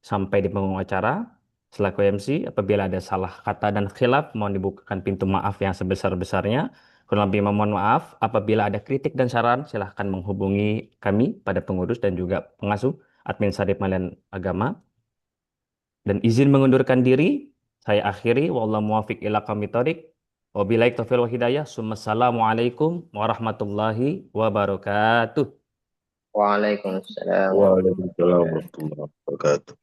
sampai di panggung acara. Selaku MC, apabila ada salah kata dan khilaf, mohon dibukakan pintu maaf yang sebesar-besarnya. Kurang lebih mohon maaf. Apabila ada kritik dan saran, silahkan menghubungi kami pada pengurus dan juga pengasuh admin Sarip Pengadilan Agama. Dan izin mengundurkan diri, saya akhiri. Wallahu muwaffiq ila aqwamit thoriq. Wabillahi taufiq wal hidayah. Assalamualaikum warahmatullahi wabarakatuh. Waalaikumsalam. Waalaikumsalam warahmatullahi wabarakatuh.